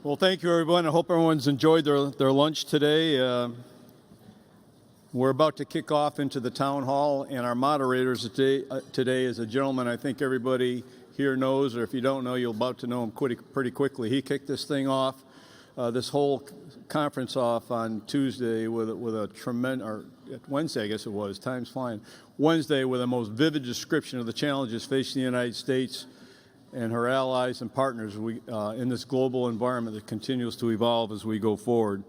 Well, thank you, everyone. I hope everyone's enjoyed their lunch today. We're about to kick off into the town hall, and our moderators today is a gentleman I think everybody here knows, or if you don't know, you're about to know him pretty quickly. He kicked this thing off, this whole conference off on Tuesday with a tremendous, or Wednesday, I guess it was, time's flying, Wednesday with a most vivid description of the challenges facing the United States and her allies and partners in this global environment that continues to evolve as we go forward.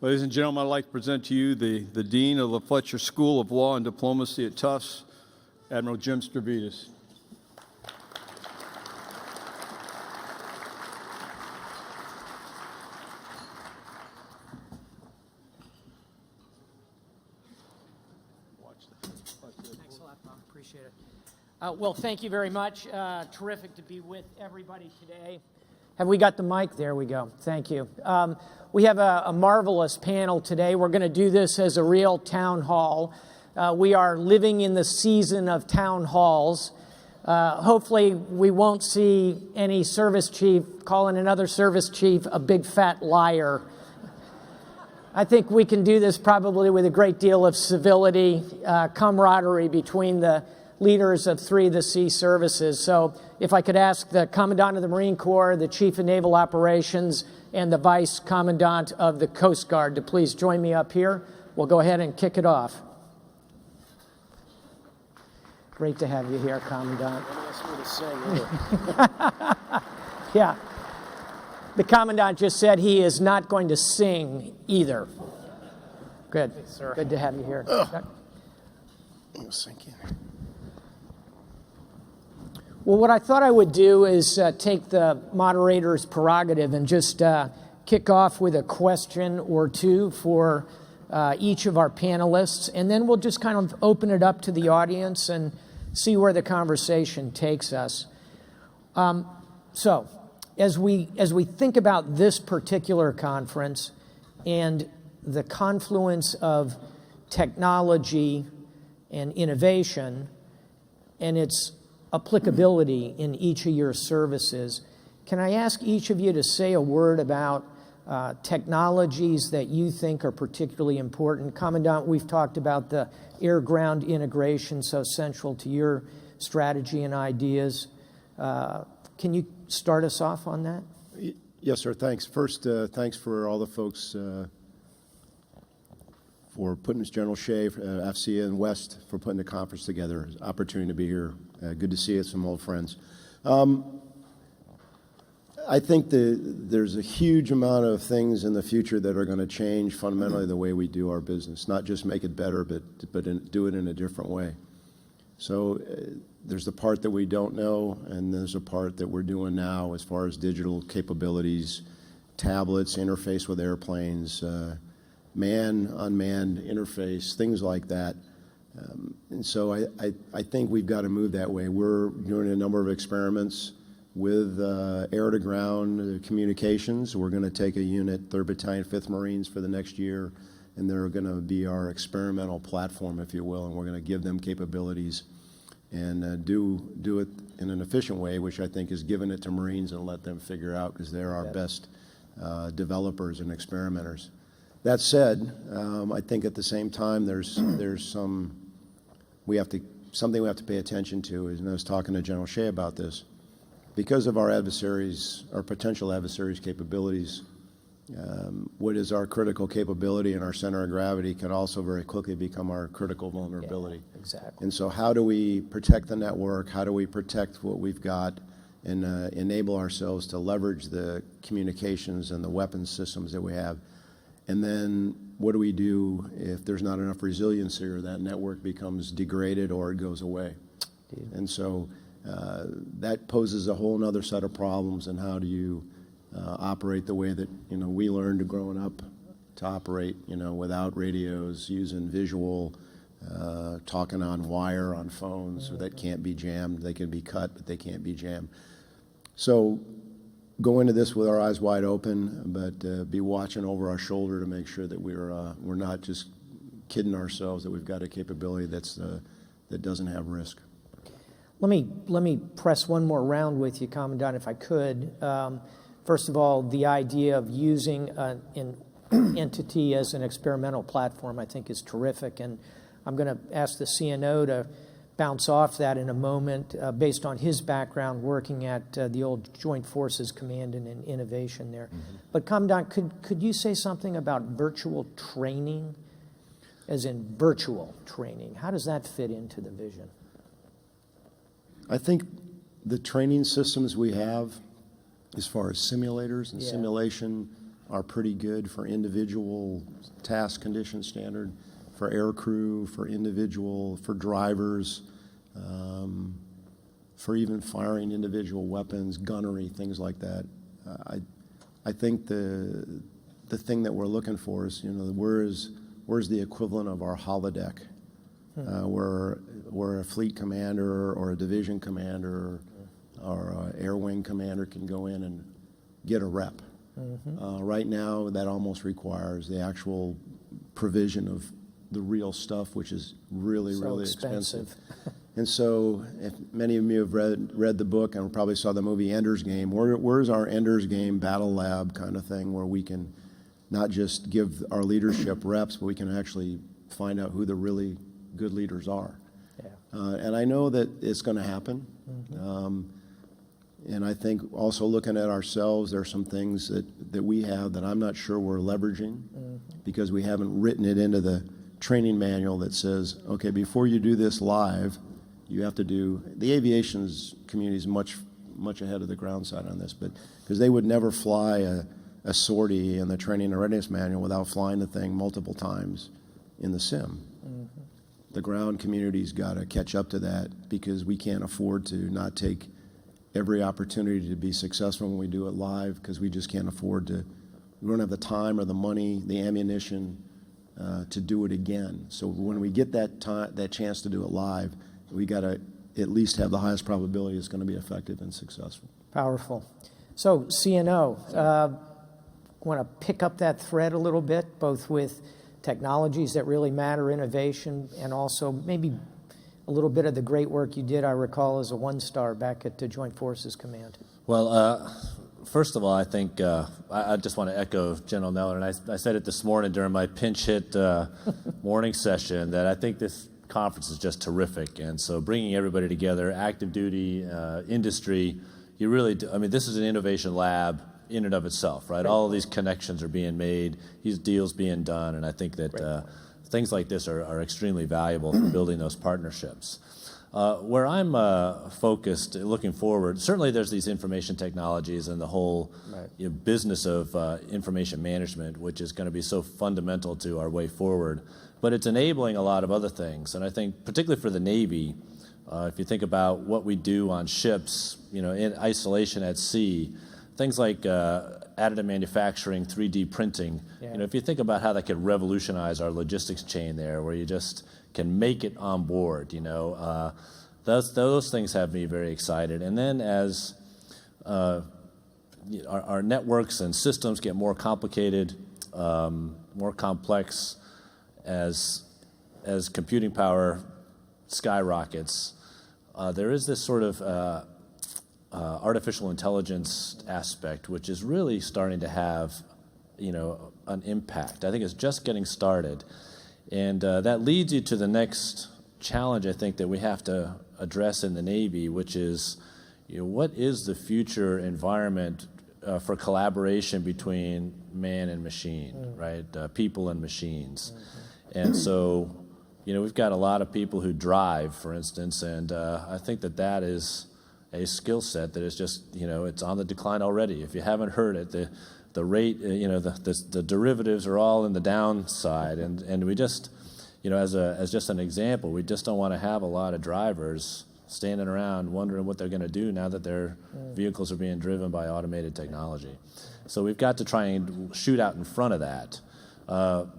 Ladies and gentlemen, I'd like to present to you the Dean of the Fletcher School of Law and Diplomacy at Tufts, Admiral Jim Stavridis. Thanks a lot, Bob. Appreciate it. Well, thank you very much. Terrific to be with everybody today. Have we got the mic? There we go. Thank you. We have a marvelous panel today. We're going to do this as a real town hall. We are living in the season of town halls. Hopefully, we won't see any service chief calling another service chief a big fat liar. I think we can do this probably with a great deal of civility, camaraderie between the leaders of three of the sea services. So if I could ask the Commandant of the Marine Corps, the Chief of Naval Operations, and the Vice Commandant of the Coast Guard to please join me up here. We'll go ahead and kick it off. Great to have you here, Commandant. Yeah. The Commandant just said he is not going to sing either. Good. Hey, sir. Good to have you here. I'll sink in. Well, what I thought I would do is take the moderator's prerogative and just kick off with a question or two for each of our panelists, and then we'll just kind of open it up to the audience and see where the conversation takes us. So, as we think about this particular conference and the confluence of technology and innovation and its applicability in each of your services, can I ask each of you to say a word about technologies that you think are particularly important? Commandant, we've talked about the air-ground integration so central to your strategy and ideas. Can you start us off on that? Yes, sir. Thanks. First, thanks for all the folks for putting this, General Shea, AFCEA and West, for putting the conference together. Opportunity to be here. Good to see you, some old friends. I think there's a huge amount of things in the future that are going to change fundamentally the way we do our business, not just make it better, but do it in a different way. So there's the part that we don't know, and there's a part that we're doing now as far as digital capabilities, tablets, interface with airplanes, man-unmanned interface, things like that. And so I think we've got to move that way. We're doing a number of experiments with air-to-ground communications. We're going to take a unit, 3rd Battalion, 5th Marines, for the next year, and they're going to be our experimental platform, if you will, and we're going to give them capabilities and do it in an efficient way, which I think is giving it to Marines and let them figure out, because they're our best developers and experimenters. That said, I think at the same time there's something we have to pay attention to. And I was talking to General Shea about this. Because of our adversaries, our potential adversaries' capabilities, what is our critical capability and our center of gravity can also very quickly become our critical vulnerability. Yeah, exactly. And so how do we protect the network? How do we protect what we've got and enable ourselves to leverage the communications and the weapons systems that we have? And then what do we do if there's not enough resiliency or that network becomes degraded or it goes away? Indeed. And so that poses a whole other set of problems. And how do you operate the way that we learned growing up to operate, without radios, using visual, talking on wire on phones that can't be jammed. They can be cut, but they can't be jammed. So go into this with our eyes wide open, but be watching over our shoulder to make sure that we're not just kidding ourselves that we've got a capability that doesn't have risk. Let me press one more round with you, Commandant, if I could. First of all, the idea of using an entity as an experimental platform, I think, is terrific. And I'm going to ask the CNO to bounce off that in a moment based on his background working at the old Joint Forces Command and Innovation there. Mm-hmm. But Commandant, could you say something about virtual training, as in virtual training? How does that fit into the vision? I think the training systems we have, as far as simulators and simulation, are pretty good for individual task condition standard, for air crew, for individual, for drivers, for even firing individual weapons, gunnery, things like that. I think the thing that we're looking for is, where's the equivalent of our holodeck, where a fleet commander or a division commander or an air wing commander can go in and get a rep. Mm-hmm. Right now, that almost requires the actual provision of the real stuff, which is really expensive. And so, if many of you have read the book and probably saw the movie Ender's Game, where's our Ender's Game battle lab kind of thing, where we can not just give our leadership reps, but we can actually find out who the really good leaders are. Yeah. And I know that it's going to happen. Mm-hmm. And I think also looking at ourselves, there are some things that we have that I'm not sure we're leveraging because we haven't written it into the training manual that says, okay, before you do this live, you have to do, the aviation's community is much ahead of the ground side on this, but because they would never fly a sortie in the training and readiness manual without flying the thing multiple times in the sim. Mm-hmm. The ground community's got to catch up to that because we can't afford to not take every opportunity to be successful when we do it live because we just can't afford to, we don't have the time or the money, the ammunition to do it again. So when we get that chance to do it live, we got to at least have the highest probability it's going to be effective and successful. Powerful. So CNO, want to pick up that thread a little bit, both with technologies that really matter, innovation, and also maybe a little bit of the great work you did, I recall, as a one-star back at the Joint Forces Command. Well, first of all, I think I just want to echo General Neller, and I said it this morning during my pinch hit morning session, that I think this conference is just terrific. And so bringing everybody together, active duty, industry, you really do, I mean, this is an innovation lab in and of itself, right? All of these connections are being made, these deals being done, and I think that things like this are extremely valuable for building those partnerships. Where I'm focused, looking forward, certainly there's these information technologies and the whole business of information management, which is going to be so fundamental to our way forward. But it's enabling a lot of other things. And I think particularly for the Navy, if you think about what we do on ships, in isolation at sea, things like additive manufacturing, 3D printing, if you think about how that could revolutionize our logistics chain there, where you just can make it on board, those things have me very excited. And then as our networks and systems get more complicated, more complex, as computing power skyrockets, there is this sort of artificial intelligence aspect, which is really starting to have, an impact. I think it's just getting started. And that leads you to the next challenge, I think, that we have to address in the Navy, which is, what is the future environment for collaboration between man and machine, right? People and machines. Mm-hmm. And so, we've got a lot of people who drive, for instance, and I think that is a skill set that is just, it's on the decline already. If you haven't heard it, the rate, the derivatives are all in the downside, and we just, as just an example, we just don't want to have a lot of drivers standing around wondering what they're going to do now that their vehicles are being driven by automated technology. So we've got to try and shoot out in front of that,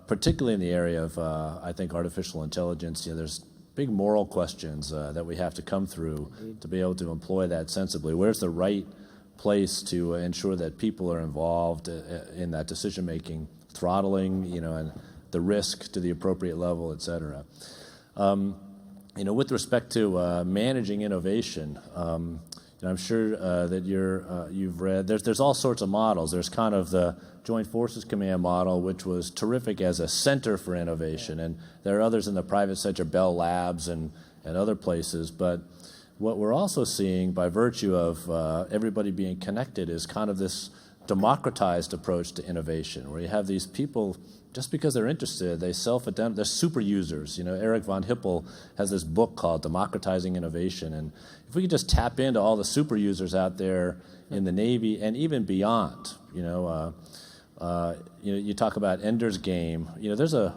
particularly in the area of, I think, artificial intelligence. There's big moral questions that we have to come through to be able to employ that sensibly. Where's the right place to ensure that people are involved in that decision-making, throttling, and the risk to the appropriate level, et cetera. With respect to managing innovation, And I'm sure that you've read, there's all sorts of models. There's kind of the Joint Forces Command model, which was terrific as a center for innovation. And there are others in the private sector, Bell Labs and other places. But what we're also seeing by virtue of everybody being connected is kind of this democratized approach to innovation, where you have these people, just because they're interested, they self-identify, they're super users. You know, Eric von Hippel has this book called Democratizing Innovation, and if we could just tap into all the super users out there in the Navy and even beyond, you talk about Ender's Game. You know, there's a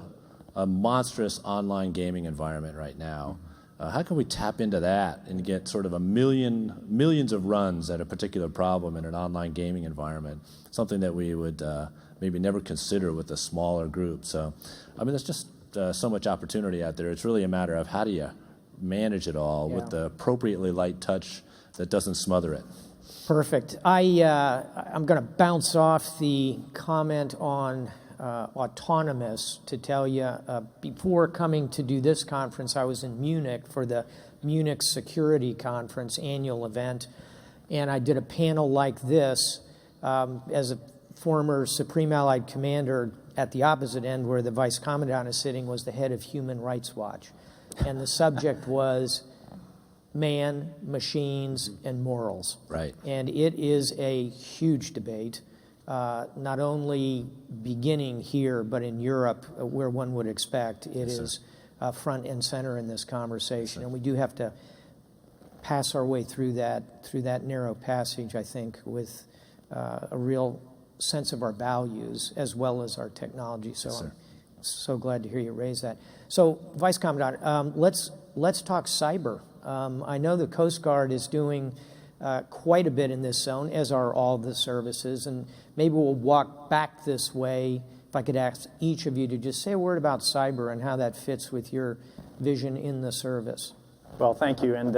monstrous online gaming environment right now. How can we tap into that and get sort of millions of runs at a particular problem in an online gaming environment? Something that we would maybe never consider with a smaller group. So, I mean, there's just so much opportunity out there. It's really a matter of how do you manage it all with the appropriately light touch that doesn't smother it. Perfect. I'm going to bounce off the comment on autonomous to tell you, before coming to do this conference, I was in Munich for the Munich Security Conference annual event, and I did a panel like this as a former Supreme Allied Commander. At the opposite end, where the Vice Commandant is sitting, was the head of Human Rights Watch, and the subject was man, machines, and morals. Right. And it is a huge debate. Not only beginning here, but in Europe, where one would expect it is front and center in this conversation. And we do have to pass our way through that narrow passage, I think, with a real sense of our values as well as our technology. So I'm so glad to hear you raise that. So, Vice Commandant, let's talk cyber. I know the Coast Guard is doing quite a bit in this zone, as are all the services, and maybe we'll walk back this way. If I could ask each of you to just say a word about cyber and how that fits with your vision in the service. Well, thank you. And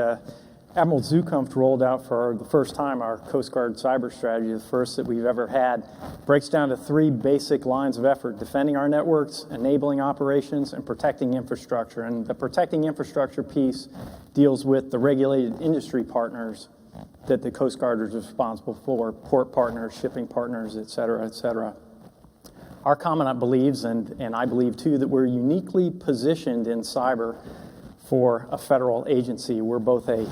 Admiral Zukunft rolled out for the first time our Coast Guard cyber strategy, the first that we've ever had. Breaks down to 3 basic lines of effort: defending our networks, enabling operations, and protecting infrastructure. And the protecting infrastructure piece deals with the regulated industry partners that the Coast Guard is responsible for: port partners, shipping partners, et cetera, et cetera. Our commandant believes, and I believe too, that we're uniquely positioned in cyber for a federal agency. We're both a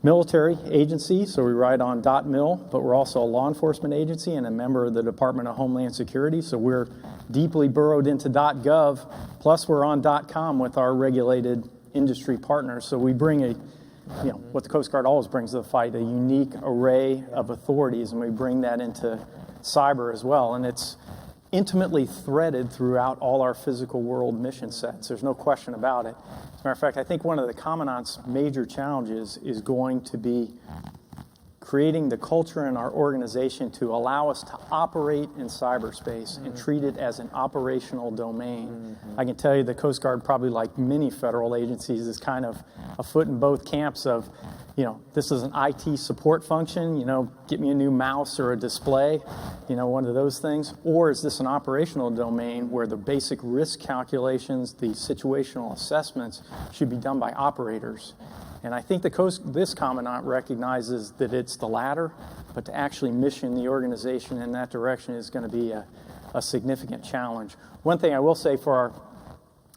military agency, so we ride on .mil, but we're also a law enforcement agency and a member of the Department of Homeland Security, so we're deeply burrowed into .gov, plus we're on .com with our regulated industry partners. So we bring what the Coast Guard always brings to the fight, a unique array of authorities, and we bring that into cyber as well. And it's intimately threaded throughout all our physical world mission sets. There's no question about it. As a matter of fact, I think one of the Commandant's major challenges is going to be creating the culture in our organization to allow us to operate in cyberspace and treat it as an operational domain. I can tell you the Coast Guard, probably like many federal agencies, is kind of a foot in both camps of, this is an IT support function, get me a new mouse or a display, one of those things. Or is this an operational domain where the basic risk calculations, the situational assessments should be done by operators? And I think this Commandant recognizes that it's the latter, but to actually mission the organization in that direction is going to be a significant challenge. One thing I will say for our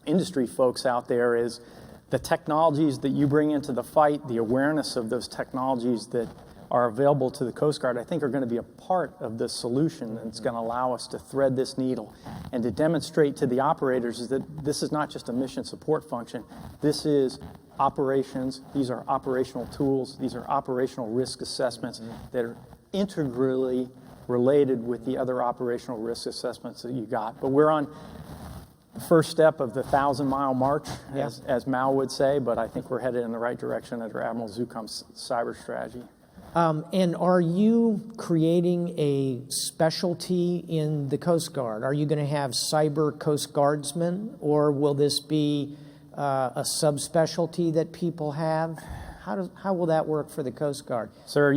industry folks out there is the technologies that you bring into the fight, the awareness of those technologies that are available to the Coast Guard, I think are going to be a part of the solution that's going to allow us to thread this needle and to demonstrate to the operators is that this is not just a mission support function. This is operations. These are operational tools. These are operational risk assessments that are integrally related with the other operational risk assessments that you got. But we're on the first step of the 1,000-mile march, as Mao would say, but I think we're headed in the right direction under Admiral Zukunft's cyber strategy. And are you creating a specialty in the Coast Guard? Are you going to have cyber Coast Guardsmen, or will this be a subspecialty that people have? how will that work for the Coast Guard? Sir,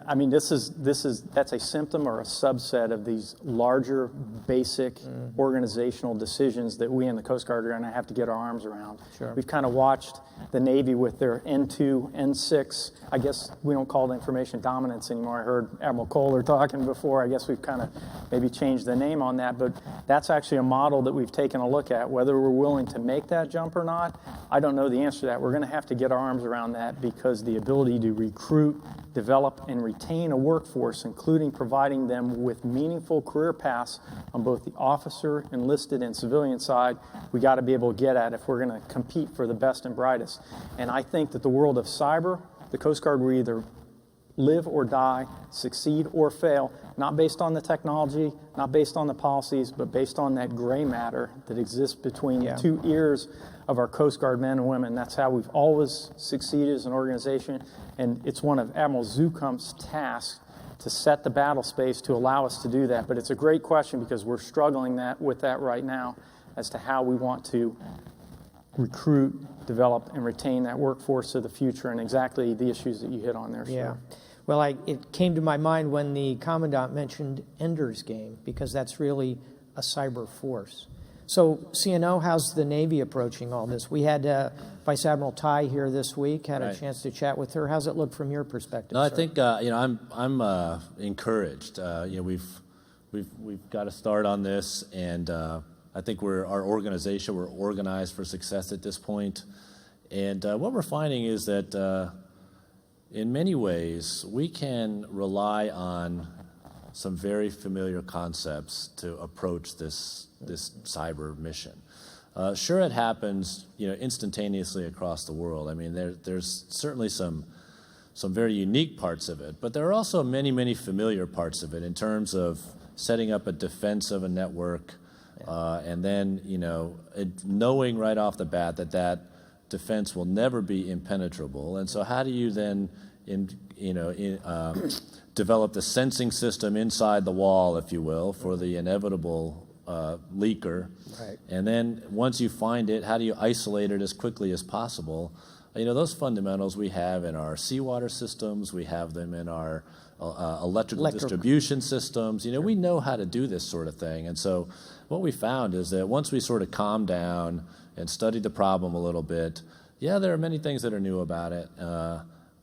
that's a symptom or a subset of these larger, basic organizational decisions that we in the Coast Guard are going to have to get our arms around. Sure. We've kind of watched the Navy with their N2, N6. I guess we don't call it information dominance anymore. I heard Admiral Kohler talking before. I guess we've kind of maybe changed the name on that, but that's actually a model that we've taken a look at. Whether we're willing to make that jump or not, I don't know the answer to that. We're going to have to get our arms around that, because the ability to recruit, develop, and retain a workforce, including providing them with meaningful career paths on both the officer, enlisted, and civilian side, we got to be able to get at if we're going to compete for the best and brightest. And I think that the world of cyber, the Coast Guard will either live or die, succeed or fail, not based on the technology, not based on the policies, but based on that gray matter that exists between the two ears of our Coast Guard men and women. That's how we've always succeeded as an organization, and it's one of Admiral Zukamp's tasks to set the battle space to allow us to do that. But it's a great question, because we're struggling with that right now as to how we want to recruit, develop, and retain that workforce of the future, and exactly the issues that you hit on there, sir. Yeah. Well, it came to my mind when the Commandant mentioned Ender's Game, because that's really a cyber force. So, CNO, how's the Navy approaching all this? We had Vice Admiral Ty here this week, had a chance to chat with her. How's it look from your perspective? No, I sir? think I'm encouraged. We've got to start on this, and I think we're organized for success at this point. And what we're finding is that in many ways we can rely on some very familiar concepts to approach this cyber mission. Sure, it happens, instantaneously across the world. I mean, there's certainly some very unique parts of it, but there are also many, many familiar parts of it in terms of setting up a defense of a network, and then knowing right off the bat that defense will never be impenetrable. And so, how do you then develop the sensing system inside the wall, if you will, for the inevitable leaker? Right. And then once you find it, how do you isolate it as quickly as possible? Those fundamentals we have in our seawater systems, we have them in our electrical distribution systems. We know how to do this sort of thing. And so what we found is that once we sort of calm down and study the problem a little bit, there are many things that are new about it,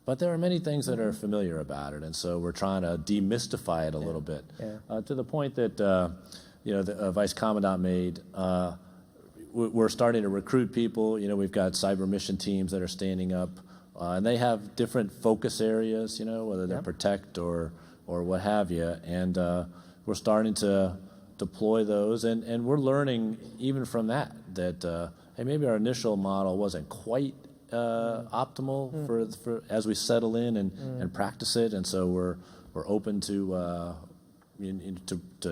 but there are many things that are familiar about it. And so we're trying to demystify it a little bit, to the point that the Vice Commandant made. We're starting to recruit people. We've got cyber mission teams that are standing up, and they have different focus areas, whether they're protect or what have you. And we're starting to deploy those, and we're learning even from that hey, maybe our initial model wasn't quite optimal for as we settle in and practice it. And so we're open to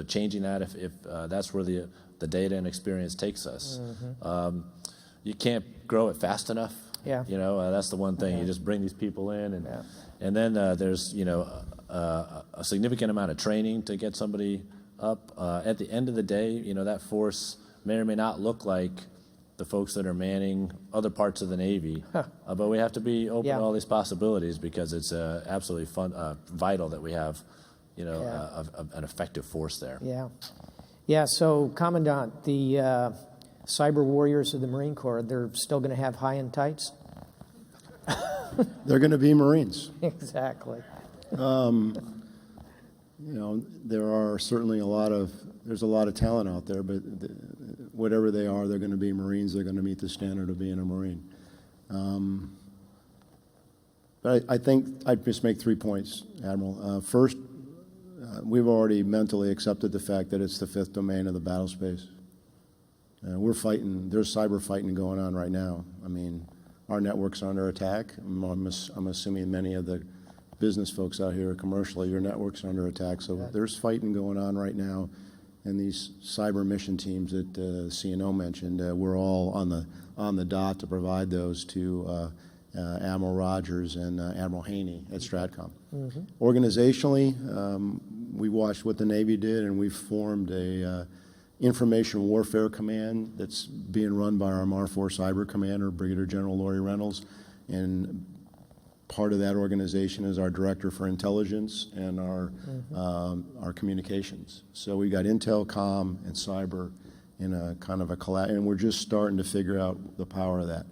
changing that if that's where the data and experience takes us. You can't grow it fast enough. That's the one thing. You just bring these people in, and then there's a significant amount of training to get somebody up. At the end of the day, that force may or may not look like the folks that are manning other parts of the Navy, but we have to be open to all these possibilities, because it's absolutely vital that we have an effective force there. So, Commandant, the cyber warriors of the Marine Corps, they're still going to have high-end tights? They're going to be Marines. Exactly. There are certainly there's a lot of talent out there, but whatever they are, they're going to be Marines. They're going to meet the standard of being a Marine. But I think I'd just make 3 points, Admiral. First, we've already mentally accepted the fact that it's the fifth domain of the battle space. We're fighting. There's cyber fighting going on right now. I mean, our network's under attack. I'm assuming many of the business folks out here commercially, your network's under attack. So there's fighting going on right now. And these cyber mission teams that CNO mentioned, we're all on the dot to provide those to Admiral Rogers and Admiral Haney at Stratcom. Organizationally, we watched what the Navy did, and we formed a information warfare command that's being run by our MAR 4 cyber commander, Brigadier General Laurie Reynolds. And part of that organization is our director for intelligence and our communications. So we got intel, comm, and cyber in a kind of a collab, and we're just starting to figure out the power of that.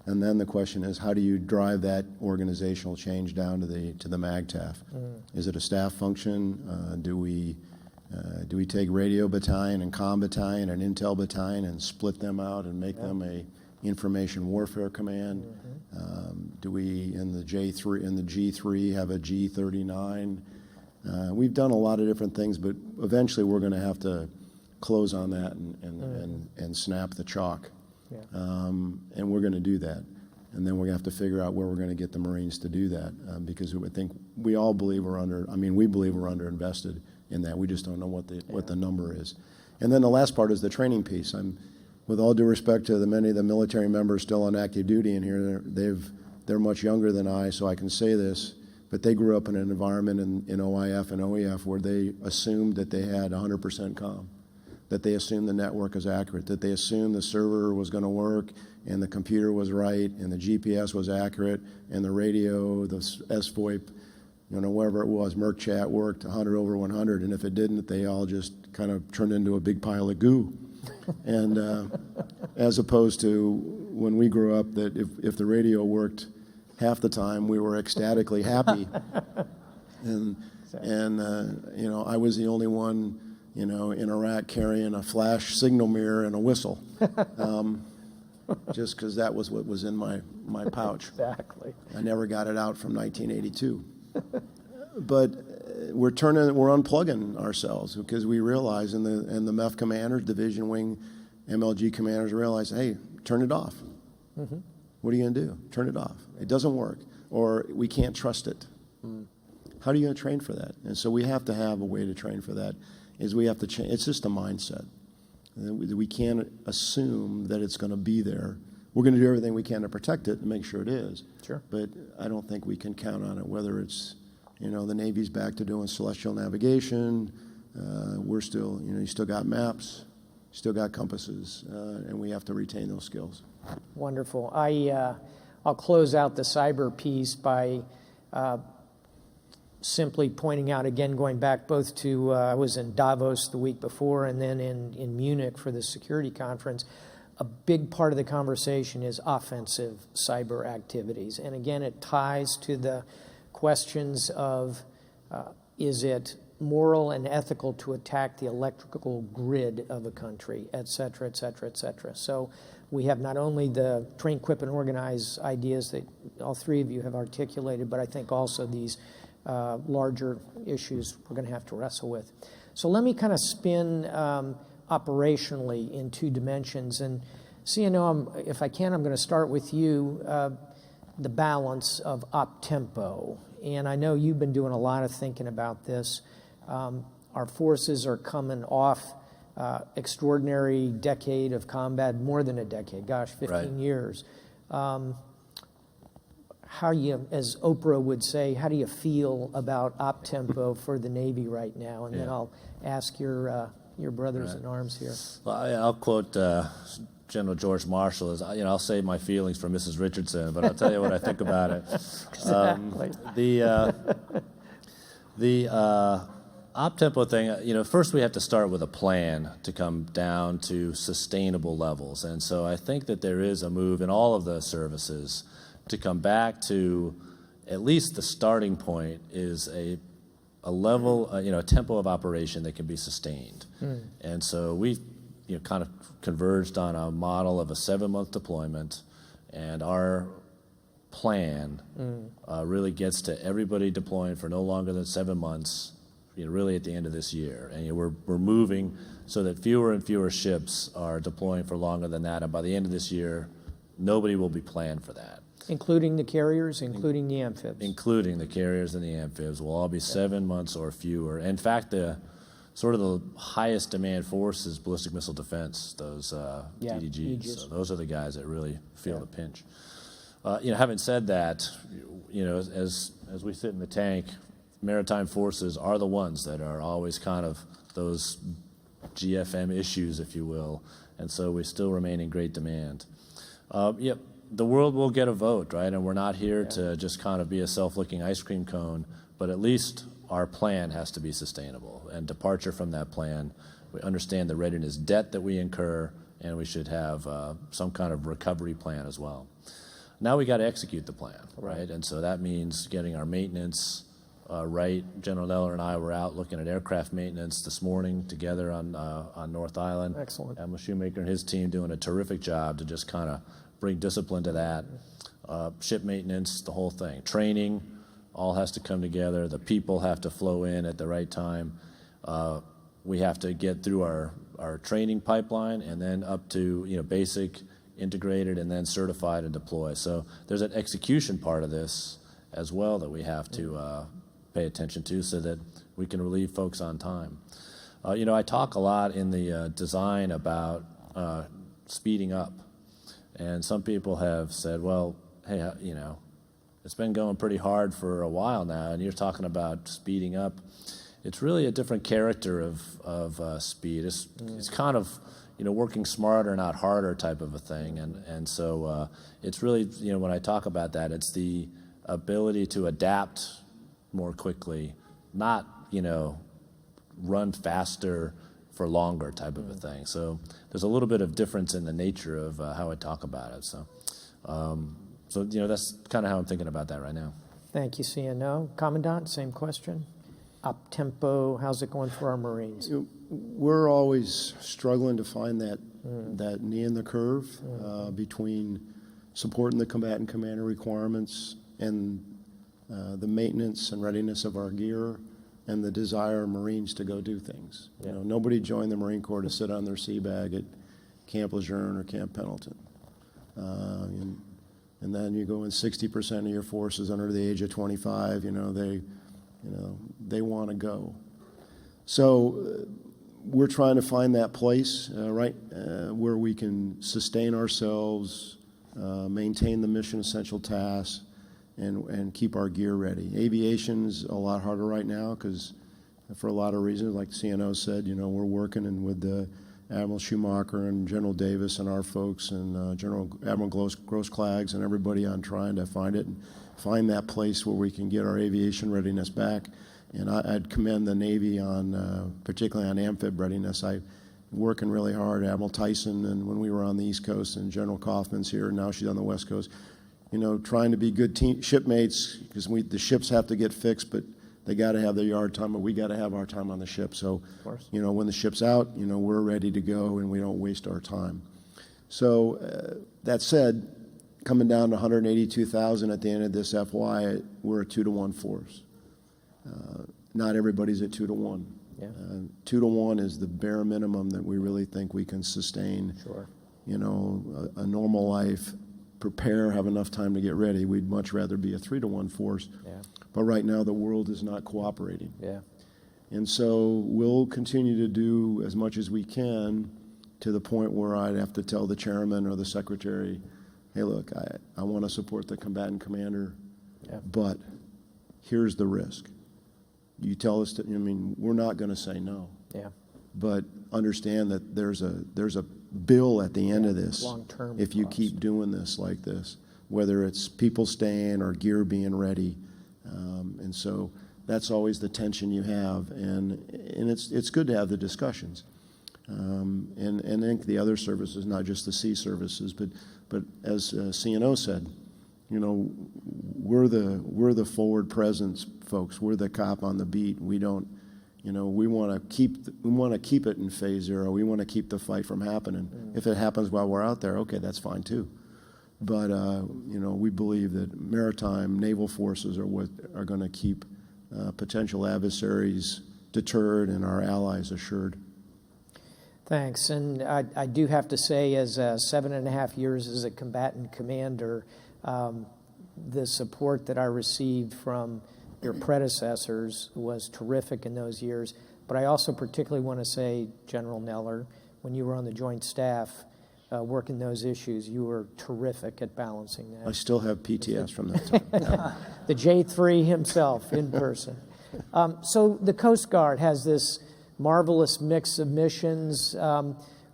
And then the question is, how do you drive that organizational change down to the MAGTF? Is it a staff function? Do we take radio battalion and comm battalion and intel battalion and split them out and make them a information warfare command? Do we in the G3 have a G39? We've done a lot of different things, but eventually we're going to have to close on that and snap the chalk. And we're going to do that. And then we're going to have to figure out where we're going to get the Marines to do that, because I think we all believe we believe we're underinvested in that. We just don't know what the number is. And then the last part is the training piece. With all due respect to many of the military members still on active duty in here, they're much younger than I, so I can say this, but they grew up in an environment in OIF and OEF where they assumed that they had 100% comm, that they assumed the network was accurate, that they assumed the server was going to work and the computer was right and the GPS was accurate and the radio, the SVoIP, wherever it was, Merc Chat worked 100 over 100, and if it didn't, they all just kind of turned into a big pile of goo. And as opposed to when we grew up, that if the radio worked half the time, we were ecstatically happy. And I was the only one, in Iraq carrying a flash signal mirror and a whistle, just because that was what was in my pouch. Exactly. I never got it out from 1982. But we're unplugging ourselves because we realize, and the MEF commanders, Division Wing, MLG commanders realize, hey, turn it off. What are you going to do? Turn it off. It doesn't work, or we can't trust it. How are you going to train for that? And so we have to have a way to train for that. We have to change. It's just a mindset. We can't assume that it's going to be there. We're going to do everything we can to protect it and make sure it is. Sure. But I don't think we can count on it, whether it's, the Navy's back to doing celestial navigation. We're still, you still got maps, still got compasses, and we have to retain those skills. Wonderful. I'll close out the cyber piece by simply pointing out, again, going back both to, I was in Davos the week before and then in Munich for the security conference. A big part of the conversation is offensive cyber activities. And again, it ties to the questions of, is it moral and ethical to attack the electrical grid of a country, et cetera, et cetera, et cetera. So we have not only the train, equip, and organize ideas that all three of you have articulated, but I think also these larger issues we're going to have to wrestle with. So let me kind of spin operationally in two dimensions. And if I can, I'm going to start with you, the balance of op-tempo. And I know you've been doing a lot of thinking about this. Our forces are coming off extraordinary decade of combat, more than a decade, 15 years. How you, as Oprah would say, how do you feel about op-tempo for the Navy right now? And then I'll ask your brothers in arms here. Well, I'll quote General George Marshall as, I'll save my feelings for Mrs. Richardson, but I'll tell you what I think about it. Exactly. The op-tempo thing, first we have to start with a plan to come down to sustainable levels. And so I think that there is a move in all of the services to come back to at least the starting point is a level, a tempo of operation that can be sustained. And so we kind of converged on a model of a 7-month deployment, and our plan really gets to everybody deploying for no longer than 7 months, really at the end of this year. And we're moving so that fewer and fewer ships are deploying for longer than that, and by the end of this year, nobody will be planned for that. Including the carriers, including the amphibs. Including the carriers and the amphibs will all be 7 months or fewer. In fact, the highest demand force is ballistic missile defense, those DDGs. So those are the guys that really feel the pinch. Having said that, as we sit in the tank, maritime forces are the ones that are always kind of those GFM issues, if you will, and so we still remain in great demand. the world will get a vote, right? And we're not here to just kind of be a self-licking ice cream cone, but at least our plan has to be sustainable. And departure from that plan, we understand the readiness debt that we incur, and we should have some kind of recovery plan as well. Now we got to execute the plan, right? And so that means getting our maintenance right. General Neller and I were out looking at aircraft maintenance this morning together on North Island. Excellent. Admiral Shoemaker and his team doing a terrific job to just kind of bring discipline to that. Ship maintenance, the whole thing. Training, all has to come together. The people have to flow in at the right time. We have to get through our training pipeline and then up to basic, integrated, and then certified and deploy. So there's an execution part of this as well that we have to pay attention to so that we can relieve folks on time. I talk a lot in the design about speeding up. And some people have said, well, hey, it's been going pretty hard for a while now, and you're talking about speeding up. It's really a different character of speed. It's kind of, working smarter, not harder type of a thing. And so it's really, when I talk about that, it's the ability to adapt more quickly, not, run faster for longer type of a thing. So there's a little bit of difference in the nature of how I talk about it. So, that's kind of how I'm thinking about that right now. Thank you, CNO. Commandant, same question. Up tempo, how's it going for our Marines? We're always struggling to find that knee in the curve between supporting the combatant commander requirements and the maintenance and readiness of our gear and the desire of Marines to go do things. Nobody joined the Marine Corps to sit on their sea bag at Camp Lejeune or Camp Pendleton. And then you go in 60% of your forces under the age of 25, they want to go. So we're trying to find that place, where we can sustain ourselves, maintain the mission essential tasks, and keep our gear ready. Aviation's a lot harder right now because for a lot of reasons, like CNO said, we're working and with the Admiral Schumacher and General Davis and our folks and Admiral Gross-Clags and everybody on trying to find it and find that place where we can get our aviation readiness back. And I'd commend the Navy on, particularly on amphib readiness. I'm working really hard. Admiral Tyson, and when we were on the East Coast, and General Kaufman's here, and now she's on the West Coast, trying to be good shipmates, because the ships have to get fixed, but they got to have their yard time, but we got to have our time on the ship. So, when the ship's out, we're ready to go, and we don't waste our time. So, that said, coming down to 182,000 at the end of this FY, we're a 2-to-1 force. Not everybody's at 2-to-1. Yeah. 2-to-1 is the bare minimum that we really think we can sustain. Sure. A normal life, prepare, have enough time to get ready. We'd much rather be a 3-to-1 force. Yeah. But right now the world is not cooperating. Yeah. And so we'll continue to do as much as we can to the point where I'd have to tell the chairman or the secretary, hey, look, I want to support the combatant commander, but here's the risk. You tell us we're not going to say no. Yeah. But understand that there's a bill at the end of this long-term if you cost. keep doing this like this, whether it's people staying or gear being ready. And so that's always the tension you have. And it's good to have the discussions. And I think the other services, not just the sea services, but as CNO said, we're the forward presence folks. We're the cop on the beat. We don't, we want to keep it in phase 0. We want to keep the fight from happening. If it happens while we're out there, okay, that's fine too. But we believe that maritime naval forces are what are going to keep potential adversaries deterred and our allies assured. Thanks. And I do have to say, as 7.5 years as a combatant commander, the support that I received from your predecessors was terrific in those years. But I also particularly want to say, General Neller, when you were on the Joint Staff working those issues, you were terrific at balancing that. I still have PTS from that time. The J3 himself in person. So the Coast Guard has this marvelous mix of missions.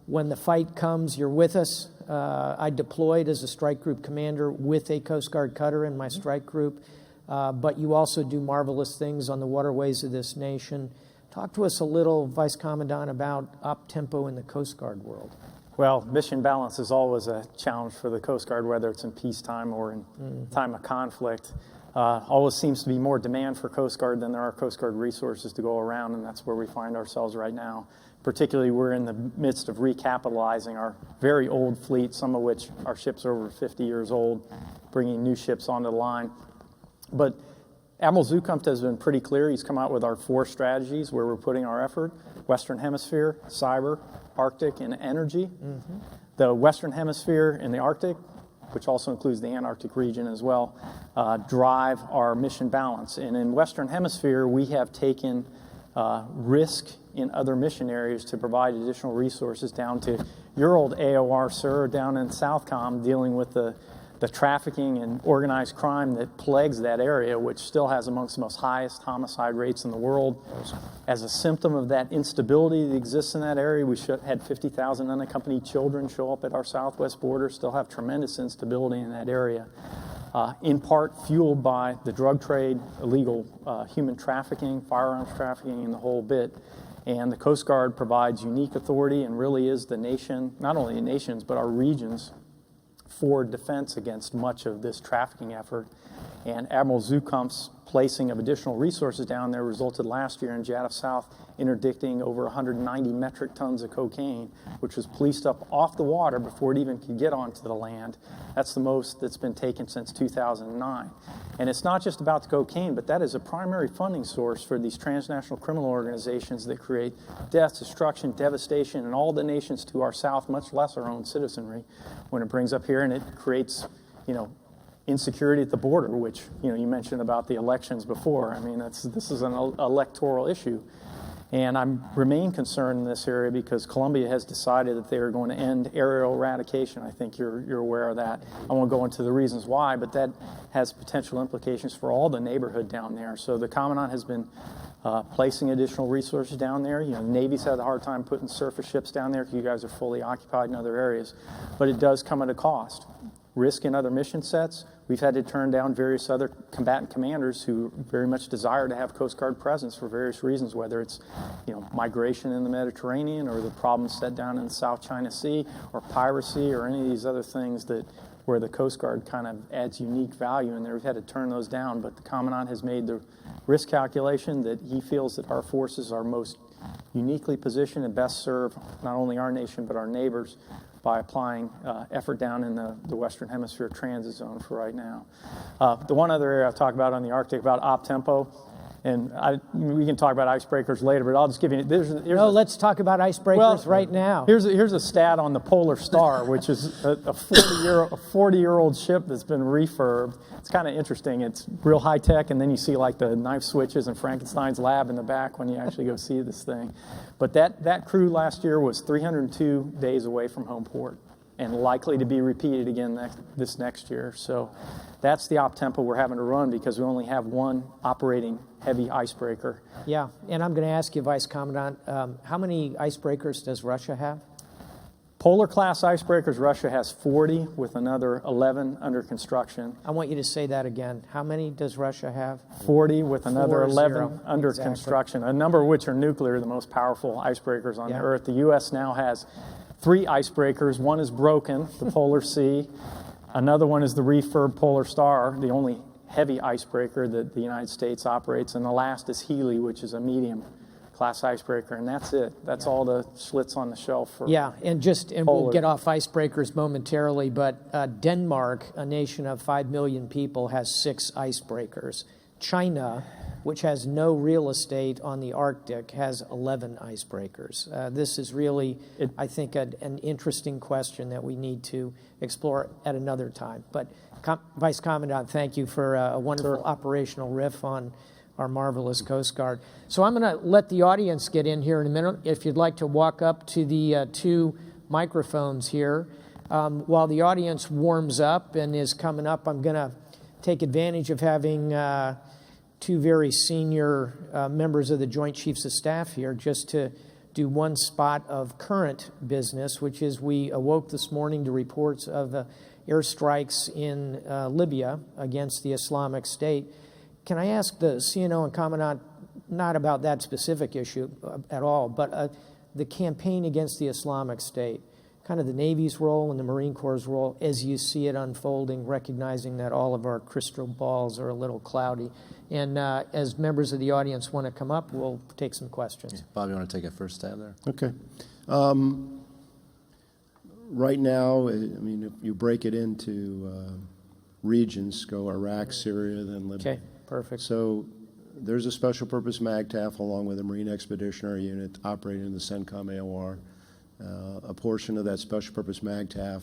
When the fight comes, you're with us. I deployed as a strike group commander with a Coast Guard cutter in my strike group, but you also do marvelous things on the waterways of this nation. Talk to us a little, Vice Commandant, about op-tempo in the Coast Guard world. Well, mission balance is always a challenge for the Coast Guard, whether it's in peacetime or in time of conflict. Always seems to be more demand for Coast Guard than there are Coast Guard resources to go around, and that's where we find ourselves right now. Particularly, we're in the midst of recapitalizing our very old fleet, some of which our ships are over 50 years old, bringing new ships onto the line. But Admiral Zukunft has been pretty clear. He's come out with our 4 strategies where we're putting our effort: Western Hemisphere, cyber, Arctic, and energy. The Western Hemisphere and the Arctic, which also includes the Antarctic region as well, drive our mission balance. And in Western Hemisphere, we have taken risk in other mission areas to provide additional resources down to your old AOR, sir, down in Southcom, dealing with the trafficking and organized crime that plagues that area, which still has amongst the most highest homicide rates in the world. As a symptom of that instability that exists in that area, we had 50,000 unaccompanied children show up at our southwest border, still have tremendous instability in that area, in part fueled by the drug trade, illegal human trafficking, firearms trafficking, and the whole bit. And the Coast Guard provides unique authority and really is the nation, not only the nation's, but our region's forward defense against much of this trafficking effort. And Admiral Zukunft's placing of additional resources down there resulted last year in JADF South interdicting over 190 metric tons of cocaine, which was policed up off the water before it even could get onto the land. That's the most that's been taken since 2009. And it's not just about the cocaine, but that is a primary funding source for these transnational criminal organizations that create death, destruction, devastation in all the nations to our south, much less our own citizenry, when it brings up here, and it creates, insecurity at the border, which, you mentioned about the elections before. I mean, this is an electoral issue. And I remain concerned in this area because Colombia has decided that they are going to end aerial eradication. I think you're aware of that. I won't go into the reasons why, but that has potential implications for all the neighborhood down there. So the Commandant has been placing additional resources down there. The Navy's had a hard time putting surface ships down there because you guys are fully occupied in other areas. But it does come at a cost. Risk in other mission sets. We've had to turn down various other combatant commanders who very much desire to have Coast Guard presence for various reasons, whether it's migration in the Mediterranean or the problems set down in the South China Sea or piracy or any of these other things where the Coast Guard kind of adds unique value in there. We've had to turn those down, but the Commandant has made the risk calculation that he feels that our forces are most uniquely positioned and best serve not only our nation but our neighbors by applying effort down in the Western Hemisphere transit zone for right now. The one other area I've talked about on the Arctic about op-tempo, and we can talk about icebreakers later, but I'll just give you... Let's talk about icebreakers right now. Here's a stat on the Polar Star, which is a 40-year-old ship that's been refurbed. It's kind of interesting. It's real high-tech, and then you see like the knife switches and Frankenstein's lab in the back when you actually go see this thing. But that crew last year was 302 days away from home port and likely to be repeated again this next year. So that's the op-tempo we're having to run because we only have one operating heavy icebreaker. Yeah, and I'm going to ask you, Vice Commandant, how many icebreakers does Russia have? Polar-class icebreakers, Russia has 40 with another 11 under construction. I want you to say that again. How many does Russia have? 40 with another 11 under construction, a number of which are nuclear, the most powerful icebreakers on the Earth. The U.S. now has 3 icebreakers. One is broken, the Polar Sea. Another one is the refurb Polar Star, the only heavy icebreaker that the United States operates. And the last is Healy, which is a medium-class icebreaker. And that's it. That's all the Schlitz on the shelf for and we'll get off icebreakers momentarily, but Denmark, a nation of 5 million people, has 6 icebreakers. China, which has no real estate on the Arctic, has 11 icebreakers. This is really, I think, an interesting question that we need to explore at another time. But Vice Commandant, thank you for a wonderful operational riff on our marvelous Coast Guard. So I'm going to let the audience get in here in a minute. If you'd like to walk up to the 2 microphones here. While the audience warms up and is coming up, I'm going to take advantage of having 2 very senior members of the Joint Chiefs of Staff here just to do one spot of current business, which is we awoke this morning to reports of airstrikes in Libya against the Islamic State. Can I ask the CNO and Commandant, not about that specific issue at all, but the campaign against the Islamic State, kind of the Navy's role and the Marine Corps' role as you see it unfolding, recognizing that all of our crystal balls are a little cloudy. And as members of the audience want to come up, we'll take some questions. Bob, you want to take a first stab there? Okay. Right now, I mean, if you break it into regions, go Iraq, Syria, then Libya. Okay, perfect. So there's a special purpose MAGTF along with a Marine Expeditionary Unit operating in the CENTCOM AOR. A portion of that special purpose MAGTF,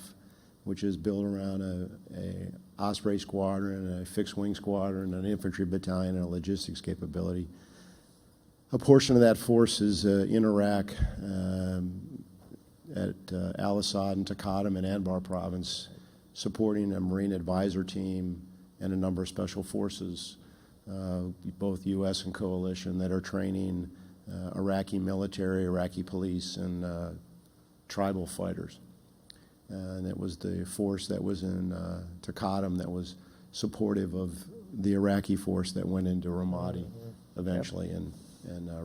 which is built around a Osprey squadron, a fixed wing squadron, an infantry battalion, and a logistics capability. A portion of that force is in Iraq at Al-Assad and Taqadum in Anbar province, supporting a Marine advisor team and a number of special forces, both U.S. and coalition, that are training Iraqi military, Iraqi police, and tribal fighters. And it was the force that was in Taqadum that was supportive of the Iraqi force that went into Ramadi eventually and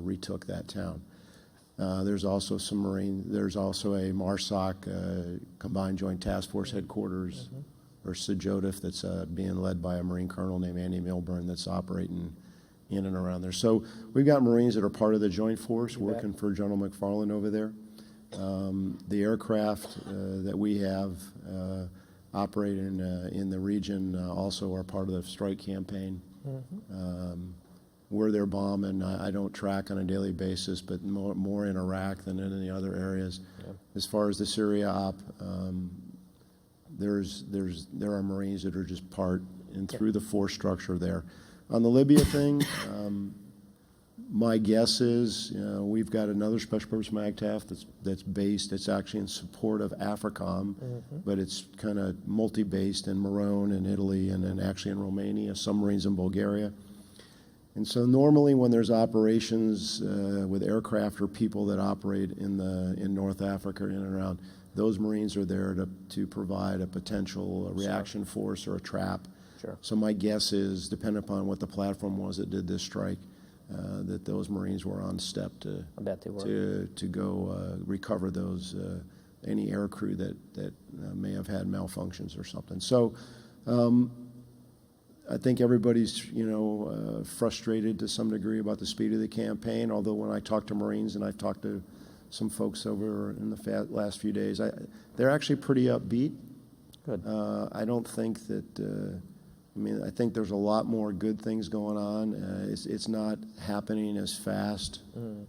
retook that town. There's also some Marine, there's also a MARSOC, Combined Joint Task Force Headquarters, or SJOTF, that's being led by a Marine colonel named Andy Milburn that's operating in and around there. So we've got Marines that are part of the joint force working for General McFarland over there. The aircraft that we have operating in the region also are part of the strike campaign. Where they're bombing, I don't track on a daily basis, but more in Iraq than in any other areas. As far as the Syria op, there are Marines that are just part and through the force structure there. On the Libya thing, my guess is we've got another special purpose MAGTF that's actually in support of AFRICOM, but it's kind of multi-based in Morone in Italy and then actually in Romania, some Marines in Bulgaria. And so normally when there's operations with aircraft or people that operate in North Africa in and around, those Marines are there to provide a potential reaction force or a trap. Sure. So my guess is, depending upon what the platform was that did this strike, that those Marines were on step to go recover those any air crew that may have had malfunctions or something. So I think everybody's frustrated to some degree about the speed of the campaign. Although when I talk to Marines, and I've talked to some folks over in the last few days, they're actually pretty upbeat. Good. I don't think that. I think there's a lot more good things going on. It's not happening as fast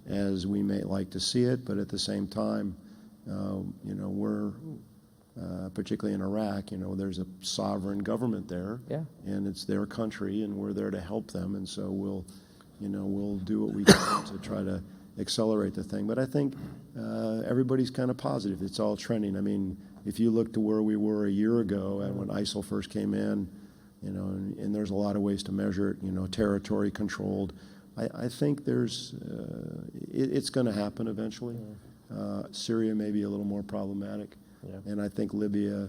as we may like to see it, but at the same time, we're particularly in Iraq. There's a sovereign government there, and it's their country, and we're there to help them. And so we'll do what we can to try to accelerate the thing. But I think everybody's kind of positive. It's all trending. I mean, if you look to where we were a year ago and when ISIL first came in. And there's a lot of ways to measure it, territory controlled. I think it's going to happen eventually. Syria may be a little more problematic. And I think Libya,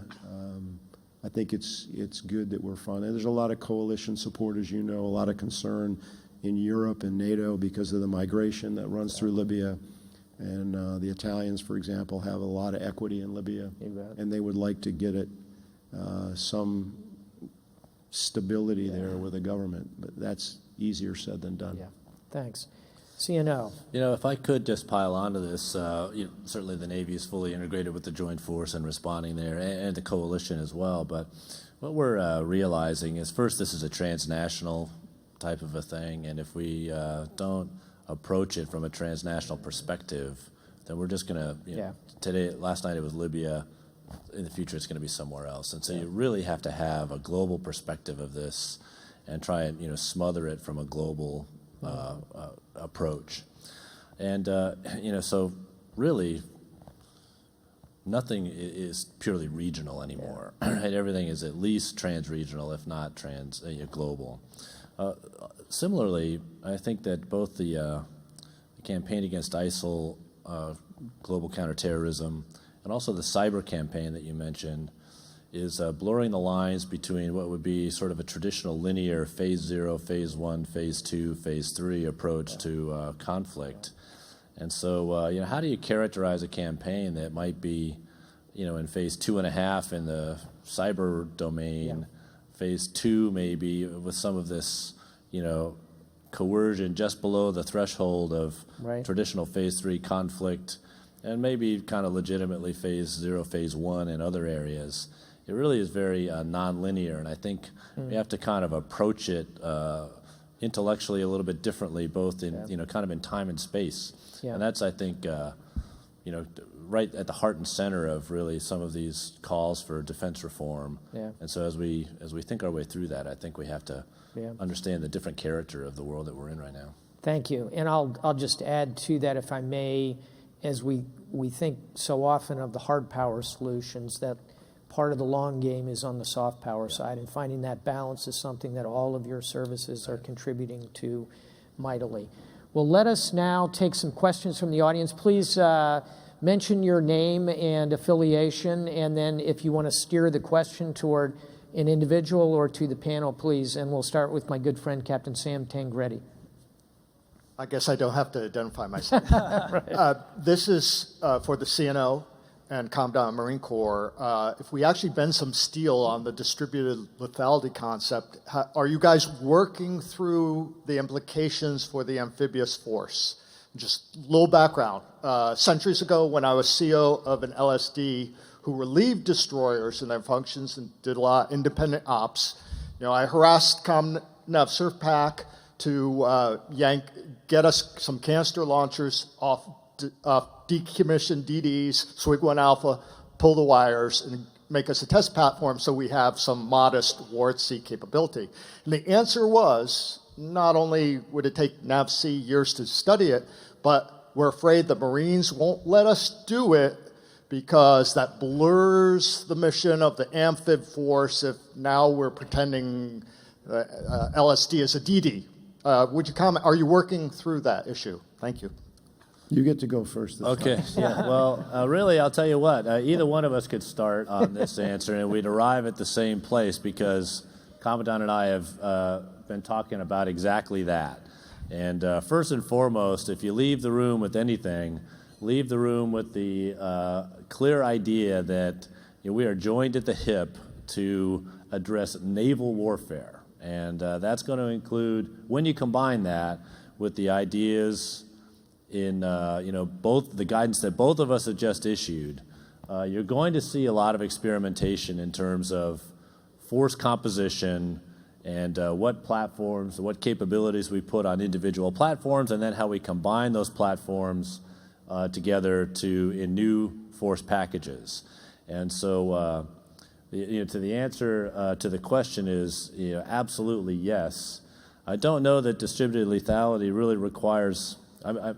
I think it's good that we're front. And there's a lot of coalition support, as you know, a lot of concern in Europe and NATO because of the migration that runs through Libya. And the Italians, for example, have a lot of equity in Libya. And they would like to get it some stability there with the government, but that's easier said than done. Yeah, thanks. CNO. If I could just pile onto this, certainly the Navy is fully integrated with the Joint Force and responding there, and the coalition as well. But what we're realizing is, first, this is a transnational type of a thing, and if we don't approach it from a transnational perspective, then we're just going to, last night it was Libya, in the future it's going to be somewhere else. And so you really have to have a global perspective of this and try and smother it from a global approach. And so really nothing is purely regional anymore. Right? Everything is at least trans-regional, if not global. Similarly, I think that both the campaign against ISIL global counterterrorism, and also the cyber campaign that you mentioned, is blurring the lines between what would be sort of a traditional linear phase 0, phase 1, phase 2, phase 3 approach to conflict. And so, how do you characterize a campaign that might be, in phase 2.5 in the cyber domain, phase 2 maybe with some of this, coercion just below the threshold of traditional phase 3 conflict, and maybe kind of legitimately phase 0, phase 1 in other areas. It really is very nonlinear, and I think we have to kind of approach it intellectually a little bit differently, both in kind of in time and space. And that's, I think, right at the heart and center of really some of these calls for defense reform. And so as we think our way through that, I think we have to understand the different character of the world that we're in right now. Thank you. And I'll just add to that, if I may, as we think so often of the hard power solutions, that part of the long game is on the soft power side, and finding that balance is something that all of your services are contributing to mightily. Well, let us now take some questions from the audience. Please mention your name and affiliation, and then if you want to steer the question toward an individual or to the panel, please. And we'll start with my good friend, Captain Sam Tangretti. I guess I don't have to identify myself. This is for the CNO and Commandant Marine Corps. If we actually bend some steel on the distributed lethality concept, are you guys working through the implications for the amphibious force? Just a little background. Centuries ago, when I was CO of an LSD who relieved destroyers in their functions and did a lot of independent ops, I harassed ComNav Surf Pack to get us some canister launchers off decommissioned DDs, Swig 1 Alpha, pull the wires, and make us a test platform so we have some modest war at sea capability. And the answer was, not only would it take NAVSEA years to study it, but we're afraid the Marines won't let us do it because that blurs the mission of the amphib force if now we're pretending LSD is a DD. Would you comment? Are you working through that issue? Thank you. You get to go first. Okay. Well, really, I'll tell you what. Either one of us could start on this answer, and we'd arrive at the same place because Commandant and I have been talking about exactly that. And first and foremost, if you leave the room with anything, leave the room with the clear idea that we are joined at the hip to address naval warfare. And that's going to include, when you combine that with the ideas in both the guidance that both of us have just issued, you're going to see a lot of experimentation in terms of force composition and what platforms, what capabilities we put on individual platforms, and then how we combine those platforms together in new force packages. And so, to the answer to the question is, absolutely yes. I don't know that distributed lethality really requires.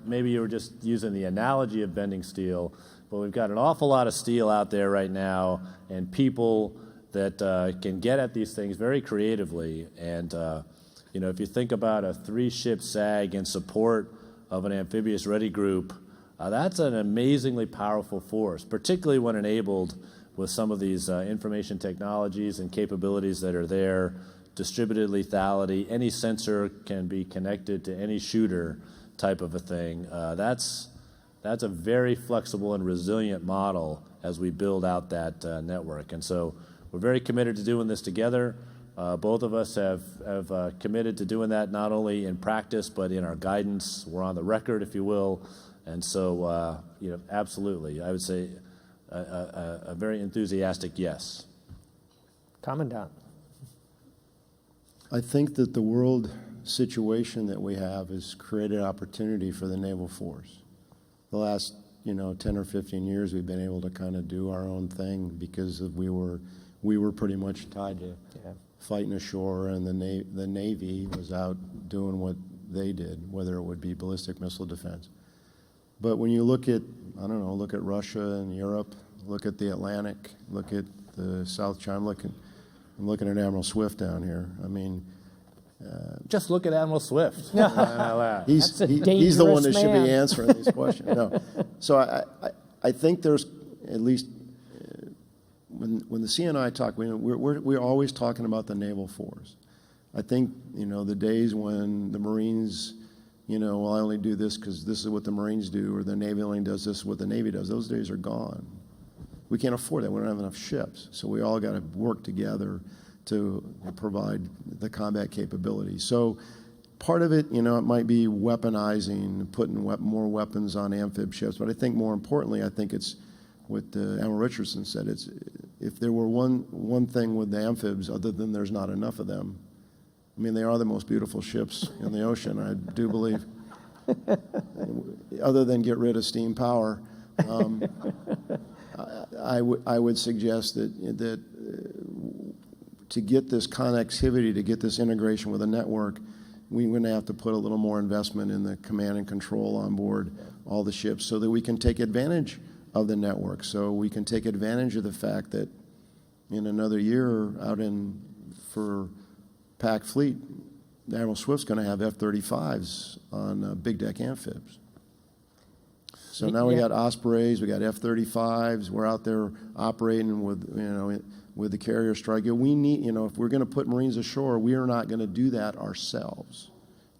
Maybe you were just using the analogy of bending steel, but we've got an awful lot of steel out there right now, and people that can get at these things very creatively. And if you think about a 3-ship SAG in support of an amphibious ready group, that's an amazingly powerful force, particularly when enabled with some of these information technologies and capabilities that are there. Distributed lethality, any sensor can be connected to any shooter type of a thing. That's a very flexible and resilient model as we build out that network. And so we're very committed to doing this together. Both of us have committed to doing that not only in practice but in our guidance. We're on the record, if you will. And so, absolutely, I would say a very enthusiastic yes. Commandant. I think that the world situation that we have has created opportunity for the naval force. The last, 10 or 15 years, we've been able to kind of do our own thing because we were pretty much tied to fighting ashore, and the Navy was out doing what they did, whether it would be ballistic missile defense. But when you look at Russia and Europe, look at the Atlantic, look at the South China, I'm looking at Admiral Swift down here. I mean, Just look at Admiral Swift. He's That's a he's the one that dangerous should be man. answering these questions. No, so I think there's at least when the CNI talk, we're always talking about the naval force. I think the days when the Marines, well, I only do this because this is what the Marines do, or the Navy only does this what the Navy does. Those days are gone. We can't afford that. We don't have enough ships, so we all got to work together to provide the combat capability. So part of it, it might be weaponizing, putting more weapons on amphib ships. But I think more importantly, I think it's what Admiral Richardson said. It's if there were one thing with the amphibs, other than there's not enough of them. I mean, they are the most beautiful ships in the ocean, I do believe. Other than get rid of steam power, I would suggest that to get this connectivity, to get this integration with a network, we're going to have to put a little more investment in the command and control on board all the ships so that we can take advantage of the network. So we can take advantage of the fact that in another year for Pac Fleet, Admiral Swift's going to have F-35s on big deck amphibs. So now we got Ospreys, we got F-35s. We're out there operating with the carrier strike. We need, if we're going to put Marines ashore, we are not going to do that ourselves.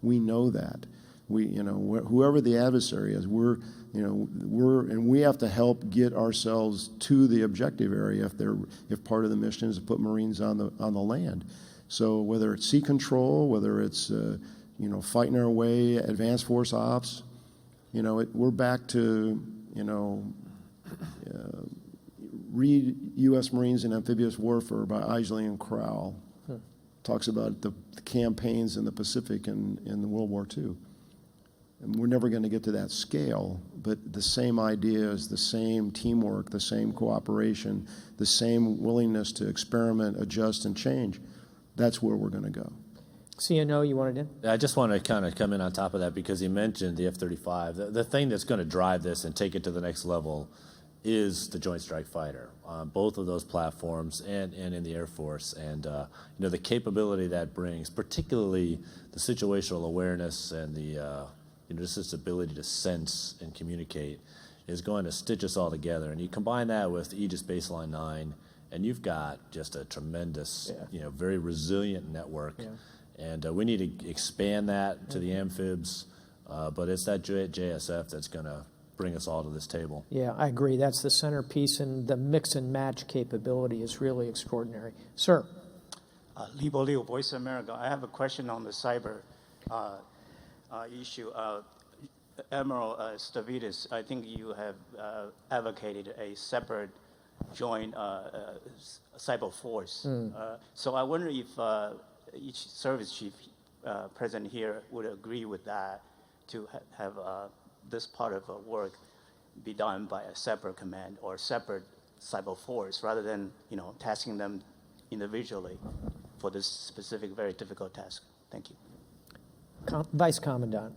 We know that. Whoever the adversary is, and we have to help get ourselves to the objective area if part of the mission is to put Marines on the land. So whether it's sea control, whether it's fighting our way, advanced force ops, we're back to read U.S. Marines in Amphibious Warfare by Isley and Crowell. Talks about the campaigns in the Pacific and in World War II. And we're never going to get to that scale, but the same ideas, the same teamwork, the same cooperation, the same willingness to experiment, adjust, and change, that's where we're going to go. CNO, you wanted in? I just want to kind of come in on top of that because he mentioned the F-35. The thing that's going to drive this and take it to the next level is the Joint Strike Fighter on both of those platforms and in the Air Force. And, the capability that brings, particularly the situational awareness and the just this ability to sense and communicate is going to stitch us all together. And you combine that with Aegis Baseline 9, and you've got just a tremendous, very resilient network. Yeah. And we need to expand that to the amphibs, but it's that JSF that's going to bring us all to this table. Yeah, I agree. That's the centerpiece, and the mix and match capability is really extraordinary. Sir. Libo Liu, Voice of America. I have a question on the cyber issue. Admiral Stavridis, I think you have advocated a separate joint cyber force. So I wonder if each service chief present here would agree with that, to have this part of work be done by a separate command or separate cyber force, rather than tasking them individually for this specific, very difficult task. Thank you. Vice Commandant.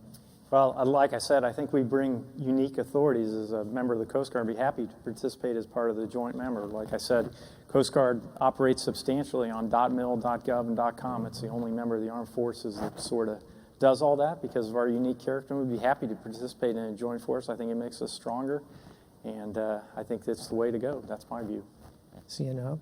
Well, like I said, I think we bring unique authorities. As a member of the Coast Guard, I'd be happy to participate as part of the joint member. Like I said, Coast Guard operates substantially on .mil, .gov, and .com. It's the only member of the Armed Forces that sort of does all that because of our unique character. We'd be happy to participate in a joint force. I think it makes us stronger, and I think that's the way to go. That's my view. CNO?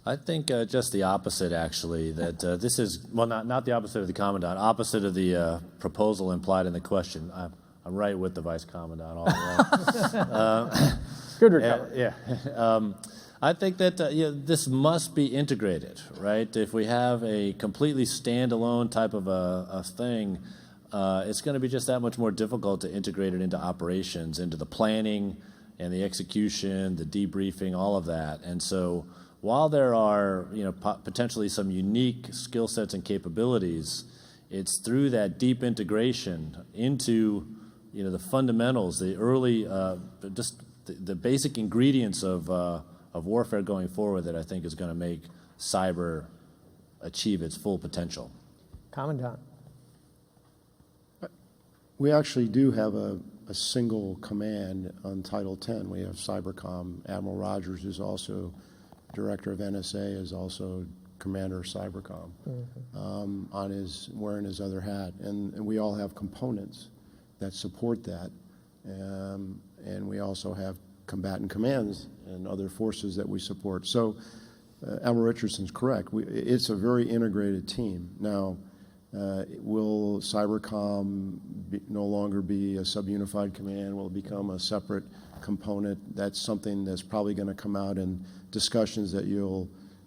I think just the opposite, actually, that this is, well, not the opposite of the Commandant, opposite of the proposal implied in the question. I'm right with the Vice Commandant all along. Good recovery. Yeah. I think that this must be integrated, right? If we have a completely standalone type of a thing, it's going to be just that much more difficult to integrate it into operations, into the planning and the execution, the debriefing, all of that. And so while there are potentially some unique skill sets and capabilities, it's through that deep integration into the fundamentals, the early, just the basic ingredients of warfare going forward that I think is going to make cyber achieve its full potential. Commandant. We actually do have a single command on Title 10. We have Cybercom. Admiral Rogers is also Director of NSA, is also commander of Cybercom, wearing his other hat. And we all have components that support that. And we also have combatant commands and other forces that we support. So Admiral Richardson's correct. It's a very integrated team. Now, will Cybercom no longer be a subunified command? Will it become a separate component? That's something that's probably going to come out in discussions that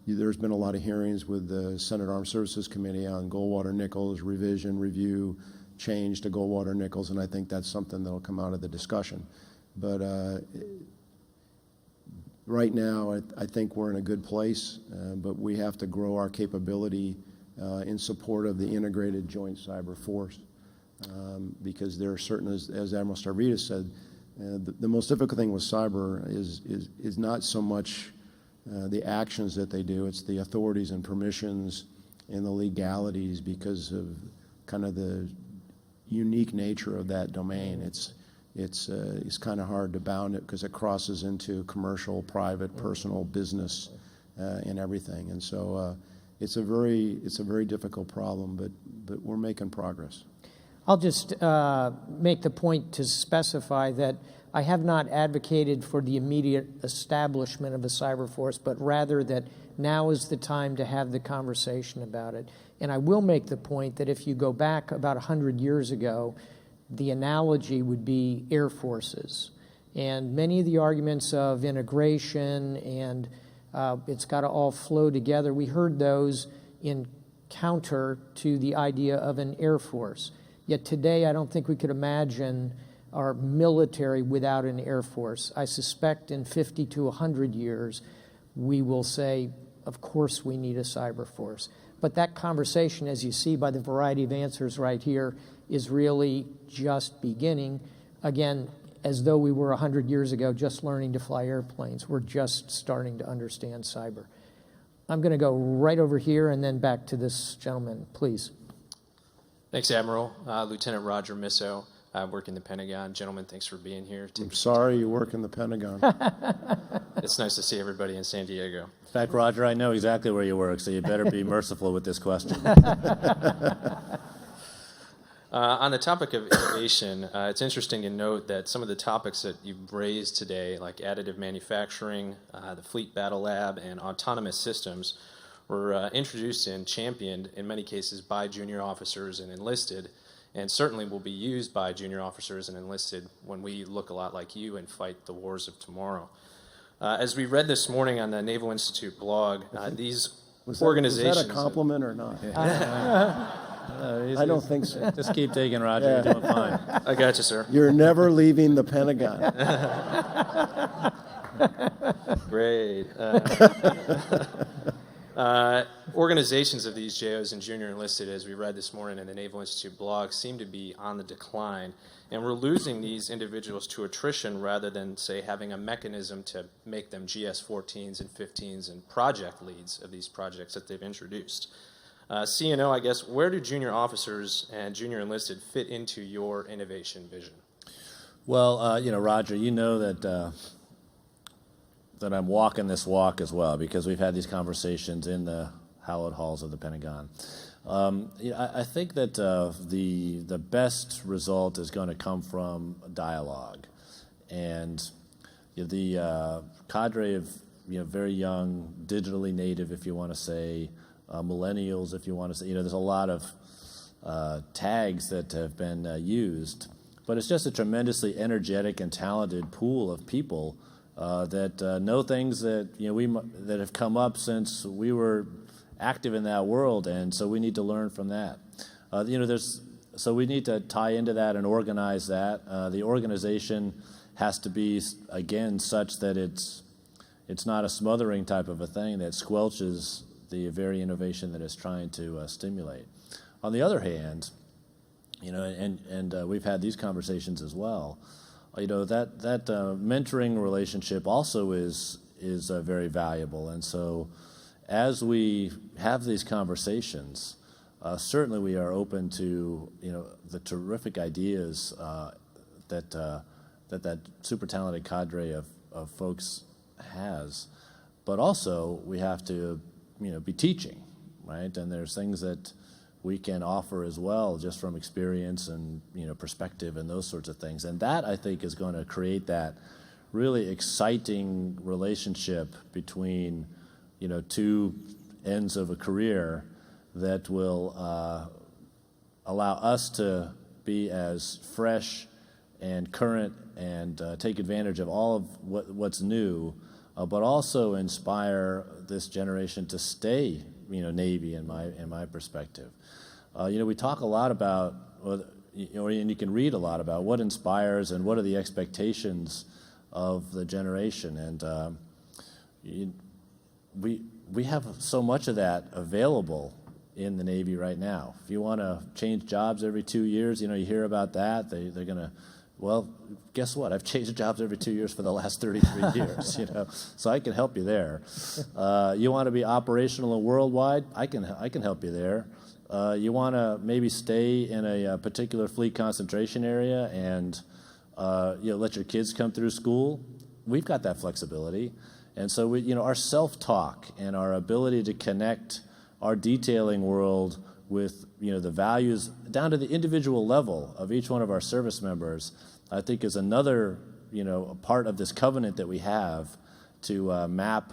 there's been a lot of hearings with the Senate Armed Services Committee on Goldwater-Nichols, revision, review, change to Goldwater-Nichols, and I think that's something that'll come out of the discussion. But right now, I think we're in a good place, but we have to grow our capability in support of the integrated joint cyber force, because there are certain, as Admiral Stavridis said, the most difficult thing with cyber is not so much the actions that they do, it's the authorities and permissions and the legalities because of kind of the unique nature of that domain. It's kind of hard to bound it because it crosses into commercial, private, personal, business, and everything. And so it's a very difficult problem, but we're making progress. I'll just make the point to specify that I have not advocated for the immediate establishment of a cyber force, but rather that now is the time to have the conversation about it. And I will make the point that if you go back about 100 years ago, the analogy would be air forces. And many of the arguments of integration and it's got to all flow together, we heard those in counter to the idea of an air force. Yet today, I don't think we could imagine our military without an air force. I suspect in 50 to 100 years, we will say, of course we need a cyber force. But that conversation, as you see by the variety of answers right here, is really just beginning. Again, as though we were 100 years ago just learning to fly airplanes. We're just starting to understand cyber. I'm going to go right over here and then back to this gentleman, please. Thanks, Admiral. Lieutenant Roger Misso. I work in the Pentagon. Gentlemen, thanks for being here. I'm sorry you work in the Pentagon. It's nice to see everybody in San Diego. In fact, Roger, I know exactly where you work, so you better be merciful with this question. On the topic of innovation, it's interesting to note that some of the topics that you've raised today, like additive manufacturing, the Fleet Battle Lab, and autonomous systems, were introduced and championed in many cases by junior officers and enlisted, and certainly will be used by junior officers and enlisted when we look a lot like you and fight the wars of tomorrow. As we read this morning on the Naval Institute blog, these organizations... Was that a compliment or not? I don't think so. Just keep taking, Roger. You're doing fine. I got you, sir. You're never leaving the Pentagon. Great. Organizations of these JOs and junior enlisted, as we read this morning in the Naval Institute blog, seem to be on the decline, and we're losing these individuals to attrition rather than, say, having a mechanism to make them GS-14s and 15s and project leads of these projects that they've introduced. CNO, I guess, where do junior officers and junior enlisted fit into your innovation vision? Well, Roger, you know that I'm walking this walk as well, because we've had these conversations in the hallowed halls of the Pentagon. I think that the best result is going to come from dialogue, and the cadre of very young, digitally native, if you want to say, millennials, if you want to say, there's a lot of tags that have been used, but it's just a tremendously energetic and talented pool of people that know things that that have come up since we were active in that world, and so we need to learn from that. So we need to tie into that and organize that. The organization has to be again such that it's not a smothering type of a thing that squelches the very innovation that it's trying to stimulate. On the other hand, and we've had these conversations as well. That mentoring relationship also is very valuable, and so as we have these conversations, certainly we are open to the terrific ideas that super talented cadre of folks has, but also we have to be teaching, right? And there's things that we can offer as well, just from experience and perspective and those sorts of things. And that, I think, is going to create that really exciting relationship between two ends of a career that will allow us to be as fresh and current and take advantage of all of what's new, but also inspire this generation to stay, Navy in my perspective. We talk a lot about, and you can read a lot about what inspires and what are the expectations of the generation, and we have so much of that available in the Navy right now. If you want to change jobs every 2 years, you hear about that. They're going to, well, guess what? I've changed jobs every 2 years for the last 33 years, so I can help you there. You want to be operational and worldwide? I can help you there. You want to maybe stay in a particular fleet concentration area and let your kids come through school? We've got that flexibility. And so our self-talk and our ability to connect our detailing world with the values down to the individual level of each one of our service members, I think is another a part of this covenant that we have to map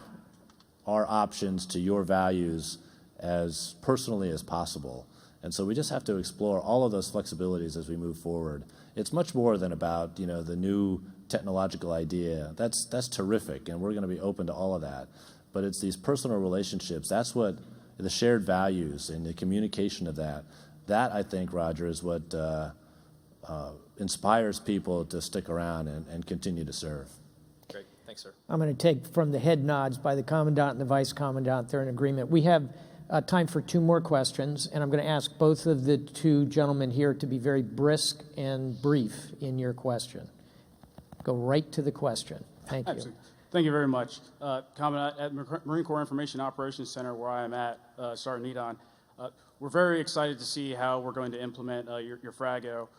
our options to your values as personally as possible. And so we just have to explore all of those flexibilities as we move forward. It's much more than about the new technological idea. That's terrific, and we're going to be open to all of that. But it's these personal relationships. That's what the shared values and the communication of that. That, I think, Roger, is what inspires people to stick around and continue to serve. Great. Thanks, sir. I'm going to take from the head nods by the Commandant and the Vice Commandant. They're in agreement. We have time for 2 more questions, and I'm going to ask both of the 2 gentlemen here to be very brisk and brief in your question. Go right to the question. Thank you. Absolutely. Thank you very much. Commandant, at Marine Corps Information Operations Center, where I am at, Sergeant Edon, we're very excited to see how we're going to implement your FRAGO,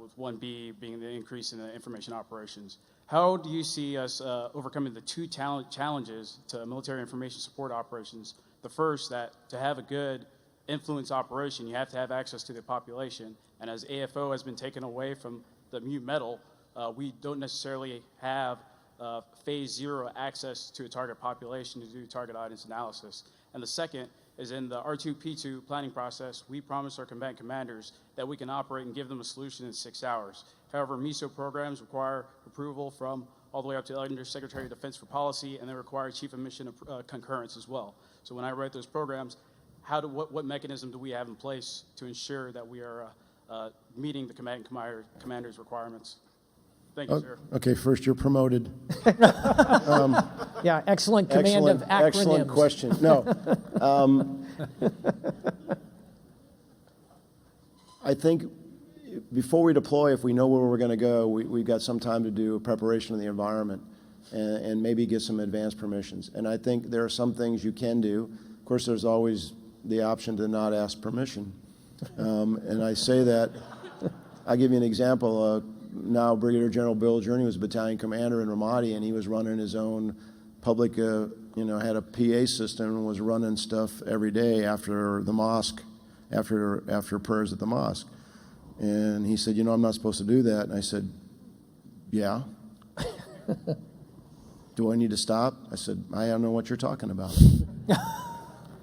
with 1B being the increase in the information operations. How do you see us overcoming the 2 challenges to military information support operations? The first, that to have a good influence operation, you have to have access to the population. And as AFO has been taken away from the MU medal, we don't necessarily have phase 0 access to a target population to do target audience analysis. And the second is in the R2P2 planning process, we promised our combatant commanders that we can operate and give them a solution in 6 hours. However, MISO programs require approval from all the way up to the Undersecretary of Defense for Policy, and they require Chief of Mission concurrence as well. So when I write those programs, what mechanism do we have in place to ensure that we are meeting the combatant commanders' requirements? Thank you, sir. Okay, first, you're promoted. Yeah, excellent command of acronyms. Excellent question. No. I think before we deploy, if we know where we're going to go, we've got some time to do a preparation of the environment and maybe get some advanced permissions. And I think there are some things you can do. Of course, there's always the option to not ask permission. And I say that, I'll give you an example. Now Brigadier General Bill Journey was a battalion commander in Ramadi, and he was running his own public, had a PA system and was running stuff every day after the mosque, after prayers at the mosque. And he said, I'm not supposed to do that. And I said, yeah. Do I need to stop? I said, I don't know what you're talking about.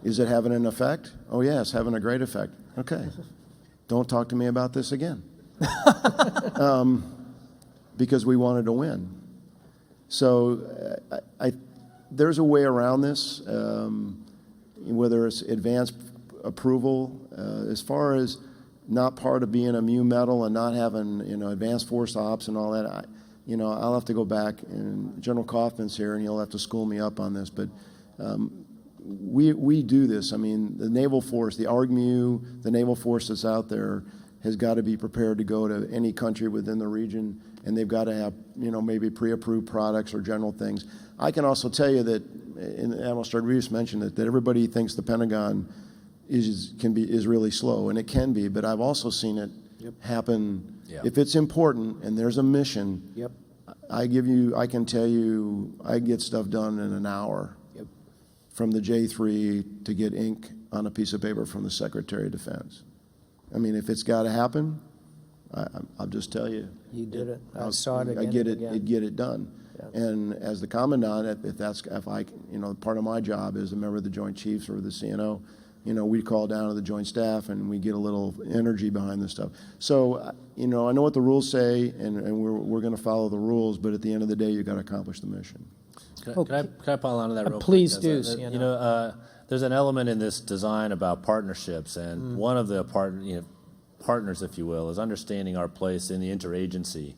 Is it having an effect? Oh, yeah, it's having a great effect. Okay. Don't talk to me about this again. Because we wanted to win. So there's a way around this, whether it's advanced approval, as far as not part of being a MU medal and not having advanced force ops and all that. I'll have to go back, and General Kaufman's here, and he'll have to school me up on this. But we do this. I mean, the naval force, the ARGMU, the naval force that's out there has got to be prepared to go to any country within the region, and they've got to have, maybe pre-approved products or general things. I can also tell you that, and Admiral Stark-Reeves mentioned it, that everybody thinks the Pentagon is really slow, and it can be, but I've also seen it happen. Yep. If it's important and there's a mission, I can tell you, I get stuff done in an hour. from the J3 to get ink on a piece of paper from the Secretary of Defense. I mean, if it's got to happen, I'll just tell you. You did it. I saw it again. I get and it. again. Get it done. Yeah. And as the commandant, if I, part of my job as a member of the Joint Chiefs or the CNO, we call down to the Joint Staff and we get a little energy behind this stuff. So, I know what the rules say, and we're going to follow the rules. But at the end of the day, you got to accomplish the mission. Can I pile on to that real quick? Please do. CNO. There's an element in this design about partnerships, and one of the partners, if you will, is understanding our place in the interagency.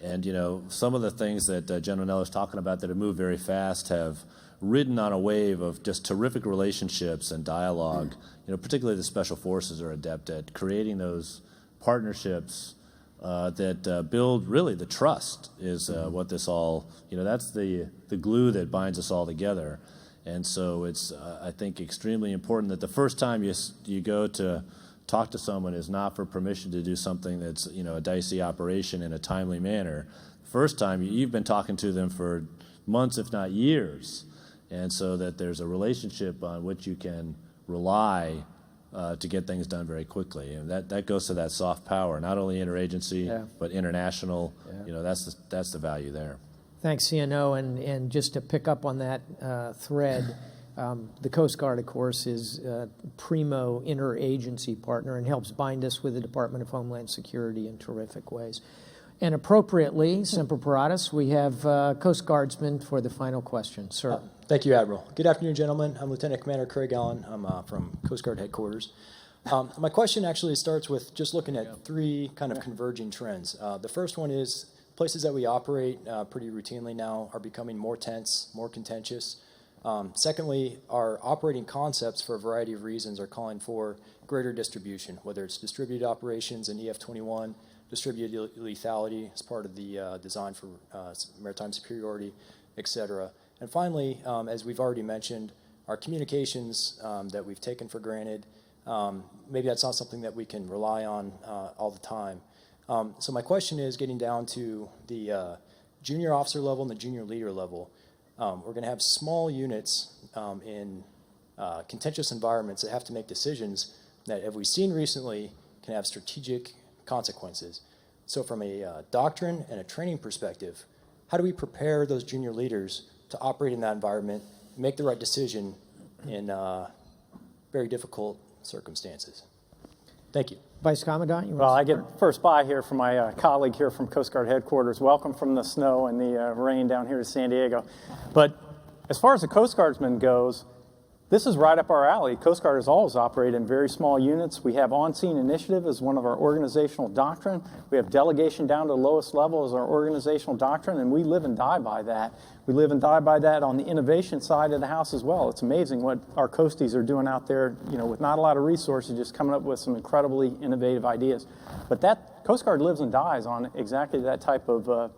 And, some of the things that General Neller's talking about that have moved very fast have ridden on a wave of just terrific relationships and dialogue. Particularly the Special Forces are adept at creating those partnerships that build really the trust is what this all, that's the glue that binds us all together. And so it's, I think, extremely important that the first time you go to talk to someone is not for permission to do something that's, a dicey operation in a timely manner. First time, you've been talking to them for months, if not years, and so that there's a relationship on which you can rely to get things done very quickly. And that goes to that soft power, not only interagency, but international. Yeah. That's the value there. Thanks, CNO. And just to pick up on that thread, the Coast Guard, of course, is a primo interagency partner and helps bind us with the Department of Homeland Security in terrific ways. And appropriately, Semper Paratus, we have Coast Guardsman for the final question. Sir. Thank you, Admiral. Good afternoon, gentlemen. I'm Lieutenant Commander Craig Allen. I'm from Coast Guard Headquarters. My question actually starts with just looking at three kind of converging trends. The first one is places that we operate pretty routinely now are becoming more tense, more contentious. Secondly, our operating concepts, for a variety of reasons, are calling for greater distribution, whether it's distributed operations in EF-21, distributed lethality as part of the design for maritime superiority, et cetera. And finally, as we've already mentioned, our communications that we've taken for granted, maybe that's not something that we can rely on all the time. So my question is getting down to the junior officer level and the junior leader level. We're going to have small units in contentious environments that have to make decisions that, as we've seen recently, can have strategic consequences. So from a doctrine and a training perspective, how do we prepare those junior leaders to operate in that environment, make the right decision in very difficult circumstances? Thank you. Vice Commandant, you want Well, I get first bye here from my colleague here from Coast Guard Headquarters. Welcome from the snow and the rain down here to San Diego. But as far as the Coast Guardsman goes, this is right up our alley. Coast Guard has always operated in very small units. We have on-scene initiative as one of our organizational doctrine. We have delegation down to the lowest level as our organizational doctrine, and we live and die by that. We live and die by that on the innovation side of the house as well. It's amazing what our coasties are doing out there, with not a lot of resources, just coming up with some incredibly innovative ideas. But that Coast Guard lives and dies on exactly that type of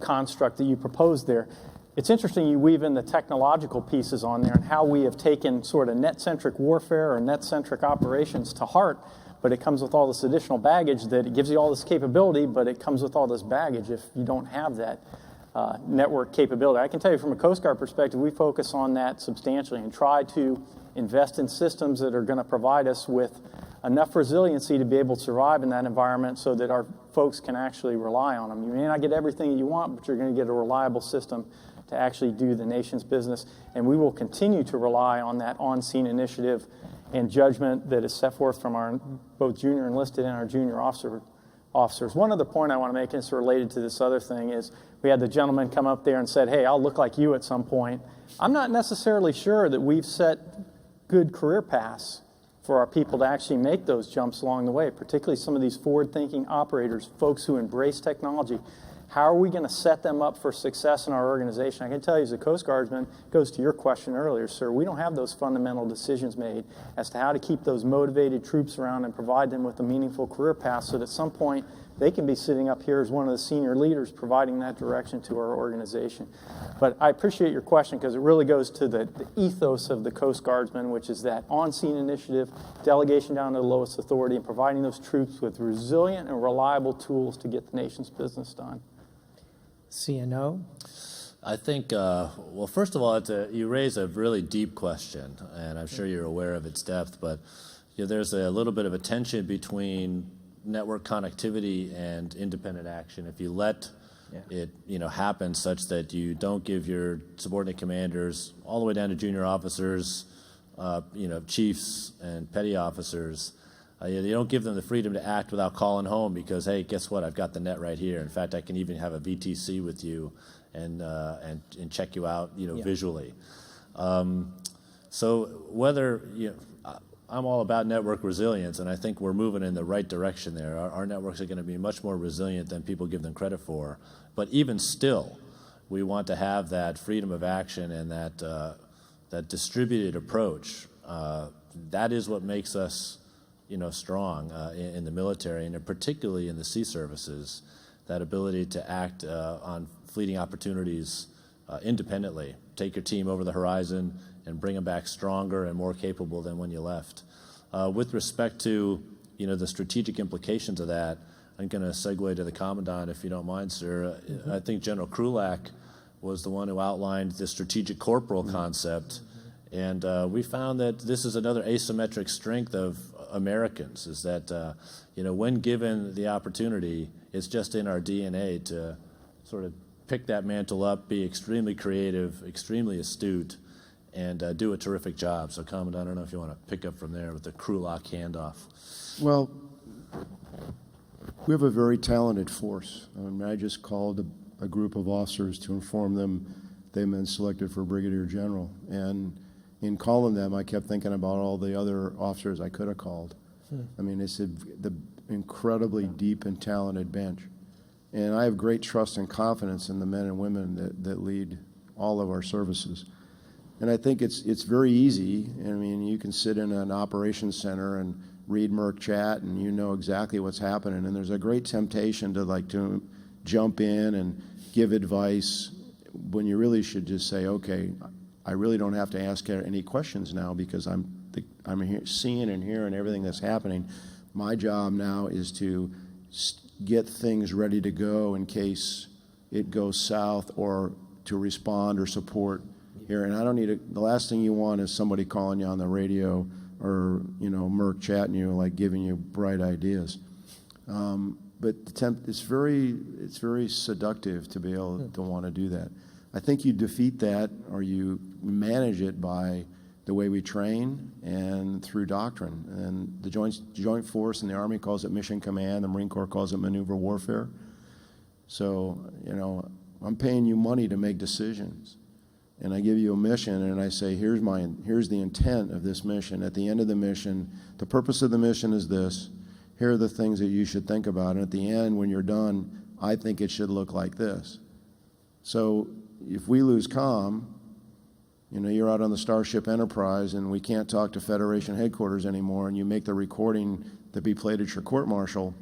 construct that you proposed there. It's interesting you weave in the technological pieces on there and how we have taken sort of net-centric warfare or net-centric operations to heart, but it comes with all this additional baggage that it gives you all this capability, but it comes with all this baggage if you don't have that network capability. I can tell you from a Coast Guard perspective, we focus on that substantially and try to invest in systems that are going to provide us with enough resiliency to be able to survive in that environment so that our folks can actually rely on them. You may not get everything you want, but you're going to get a reliable system to actually do the nation's business. And we will continue to rely on that on-scene initiative and judgment that is set forth from our both junior enlisted and our junior officers. One other point I want to make, and it's related to this other thing, is we had the gentleman come up there and said, hey, I'll look like you at some point. I'm not necessarily sure that we've set good career paths for our people to actually make those jumps along the way, particularly some of these forward-thinking operators, folks who embrace technology. How are we going to set them up for success in our organization? I can tell you as a Coast Guardsman, it goes to your question earlier, sir, we don't have those fundamental decisions made as to how to keep those motivated troops around and provide them with a meaningful career path so that at some point they can be sitting up here as one of the senior leaders providing that direction to our organization. But I appreciate your question because it really goes to the ethos of the Coast Guardsman, which is that on-scene initiative, delegation down to the lowest authority, and providing those troops with resilient and reliable tools to get the nation's business done. CNO? I think, well, first of all, you raise a really deep question, and I'm sure you're aware of its depth, but there's a little bit of a tension between network connectivity and independent action. If you let it happen such that you don't give your subordinate commanders, all the way down to junior officers, chiefs and petty officers, you don't give them the freedom to act without calling home because, hey, guess what? I've got the net right here. In fact, I can even have a VTC with you and check you out, visually. So whether I'm all about network resilience, and I think we're moving in the right direction there. Our networks are going to be much more resilient than people give them credit for. But even still, we want to have that freedom of action and that distributed approach. That is what makes us strong in the military, and particularly in the sea services, that ability to act on fleeting opportunities independently, take your team over the horizon and bring them back stronger and more capable than when you left. With respect to the strategic implications of that, I'm going to segue to the Commandant, if you don't mind, sir. I think General Krulak was the one who outlined the strategic corporal concept, and we found that this is another asymmetric strength of Americans, is that when given the opportunity, it's just in our DNA to sort of pick that mantle up, be extremely creative, extremely astute, and do a terrific job. So, Commandant, I don't know if you want to pick up from there with the Krulak handoff. Well, we have a very talented force. I just called a group of officers to inform them they've been selected for Brigadier General. And in calling them, I kept thinking about all the other officers I could have called. I mean, it's the incredibly deep and talented bench. And I have great trust and confidence in the men and women that lead all of our services. And I think it's very easy. I mean, you can sit in an operations center and read Merc chat, and you know exactly what's happening. And there's a great temptation to jump in and give advice when you really should just say, okay, I really don't have to ask any questions now because I'm seeing and hearing everything that's happening. My job now is to get things ready to go in case it goes south, or to respond or support here. And I don't need the last thing you want is somebody calling you on the radio or Merc chatting you, like giving you bright ideas. But it's very seductive to be able to want to do that. I think you defeat that, or you manage it, by the way we train and through doctrine. And the Joint Force in the Army calls it mission command. The Marine Corps calls it maneuver warfare. So, I'm paying you money to make decisions. And I give you a mission, and I say, here's the intent of this mission. At the end of the mission, the purpose of the mission is this. Here are the things that you should think about. And at the end, when you're done, I think it should look like this. So if we lose comm, you're out on the Starship Enterprise and we can't talk to Federation headquarters anymore, and you make the recording that be played at your court-martial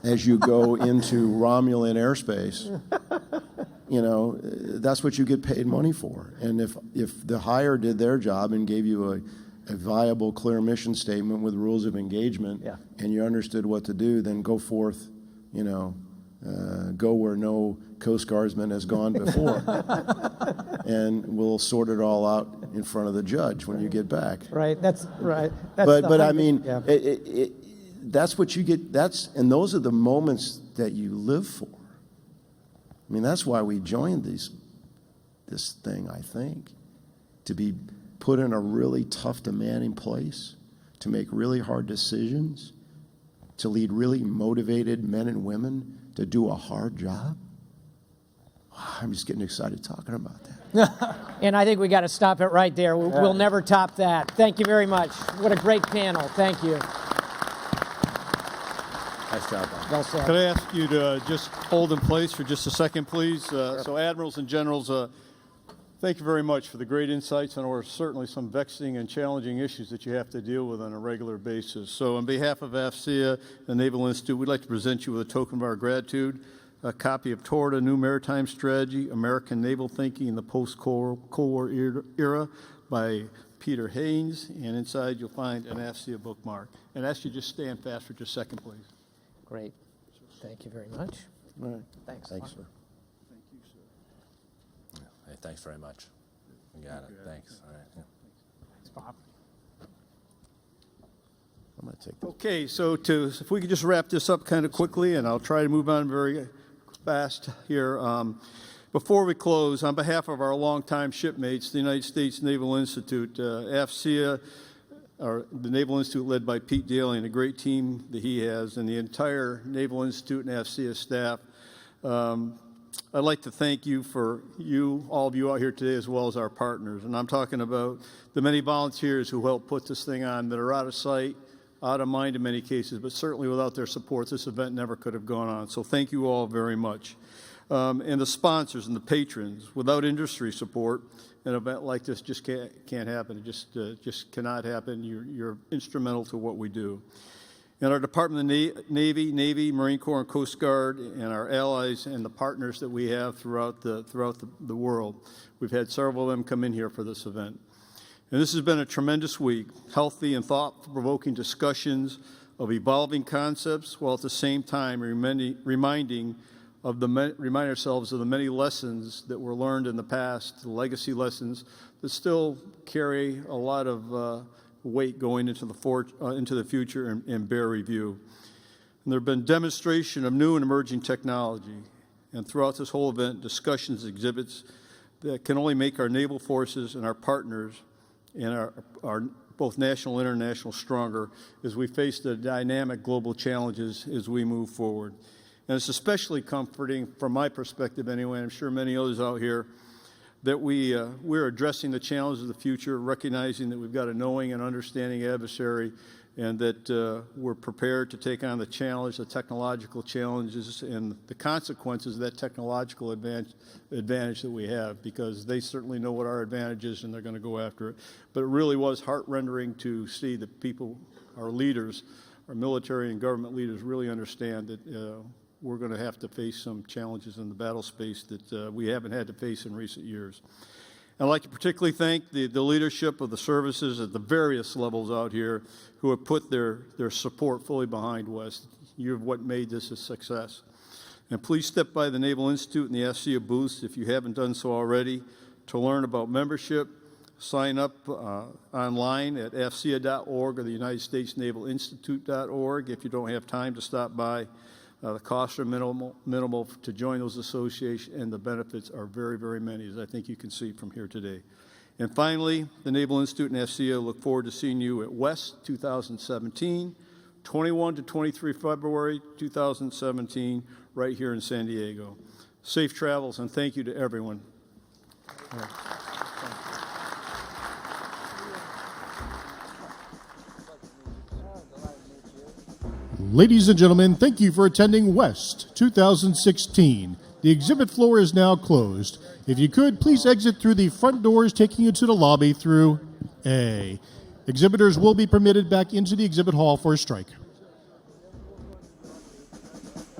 as you go into Romulan airspace, that's what you get paid money for. And if the hire did their job and gave you a viable, clear mission statement with rules of engagement, and you understood what to do, then go forth, go where no Coast Guardsman has gone before. And we'll sort it all out in front of the judge when you get back. Right, that's right. But I mean, that's what you get. And those are the moments that you live for. I mean, that's why we joined this thing, I think, to be put in a really tough, demanding place, to make really hard decisions, to lead really motivated men and women to do a hard job. I'm just getting excited talking about that. And I think we got to stop it right there. We'll never top that. Thank you very much. What a great panel. Thank you. Nice job, Bob. Well said. Could I ask you to just hold in place for just a second, please? So admirals and generals, thank you very much for the great insights, and there are certainly some vexing and challenging issues that you have to deal with on a regular basis. So on behalf of AFCEA, the Naval Institute, we'd like to present you with a token of our gratitude, a copy of Toward a New Maritime Strategy, American Naval Thinking in the Post-Cold War Era by Peter Haynes, and inside you'll find an AFCEA bookmark. And I ask you just stand fast for just a second, please. Great. Thank you very much. All right. Thanks. Thanks, sir. Thank you, sir. Okay, thanks very much. You got it. Thanks. All right. Yeah. Thanks, Bob. I'm going to take this. Okay, so if we could just wrap this up kind of quickly, and I'll try to move on very fast here. Before we close, on behalf of our longtime shipmates, the United States Naval Institute, AFCEA, the Naval Institute led by Pete Daly and a great team that he has, and the entire Naval Institute and AFCEA staff, I'd like to thank you for all of you out here today, as well as our partners. And I'm talking about the many volunteers who helped put this thing on that are out of sight, out of mind in many cases, but certainly without their support, this event never could have gone on. So thank you all very much. And the sponsors and the patrons. Without industry support, an event like this just can't happen. It just cannot happen. You're instrumental to what we do. And our Department of Navy, Marine Corps, and Coast Guard, and our allies and the partners that we have throughout the world. We've had several of them come in here for this event. And this has been a tremendous week, healthy and thought-provoking discussions of evolving concepts, while at the same time remind ourselves of the many lessons that were learned in the past, the legacy lessons that still carry a lot of weight going into the future and bear review. And there have been demonstration of new and emerging technology, and throughout this whole event, discussions, exhibits that can only make our naval forces and our partners and our both national and international stronger as we face the dynamic global challenges as we move forward. And it's especially comforting, from my perspective anyway, and I'm sure many others out here, that we're addressing the challenges of the future, recognizing that we've got a knowing and understanding adversary, and that we're prepared to take on the challenge, the technological challenges, and the consequences of that technological advantage that we have, because they certainly know what our advantage is, and they're going to go after it. But it really was heart-rendering to see that people, our leaders, our military and government leaders, really understand that we're going to have to face some challenges in the battle space that we haven't had to face in recent years. I'd like to particularly thank the leadership of the services at the various levels out here who have put their support fully behind West. You're what made this a success. And please step by the Naval Institute and the AFCEA booths if you haven't done so already to learn about membership. Sign up online at AFCEA.org or the United States Naval Institute.org if you don't have time to stop by. The costs are minimal to join those associations, and the benefits are very, very many, as I think you can see from here today. And finally, the Naval Institute and AFCEA look forward to seeing you at West 2017, 21 to 23 February 2017, right here in San Diego. Safe travels, and thank you to everyone. Ladies and gentlemen, thank you for attending West 2016. The exhibit floor is now closed. If you could, please exit through the front doors taking you to the lobby through A. Exhibitors will be permitted back into the exhibit hall for a strike.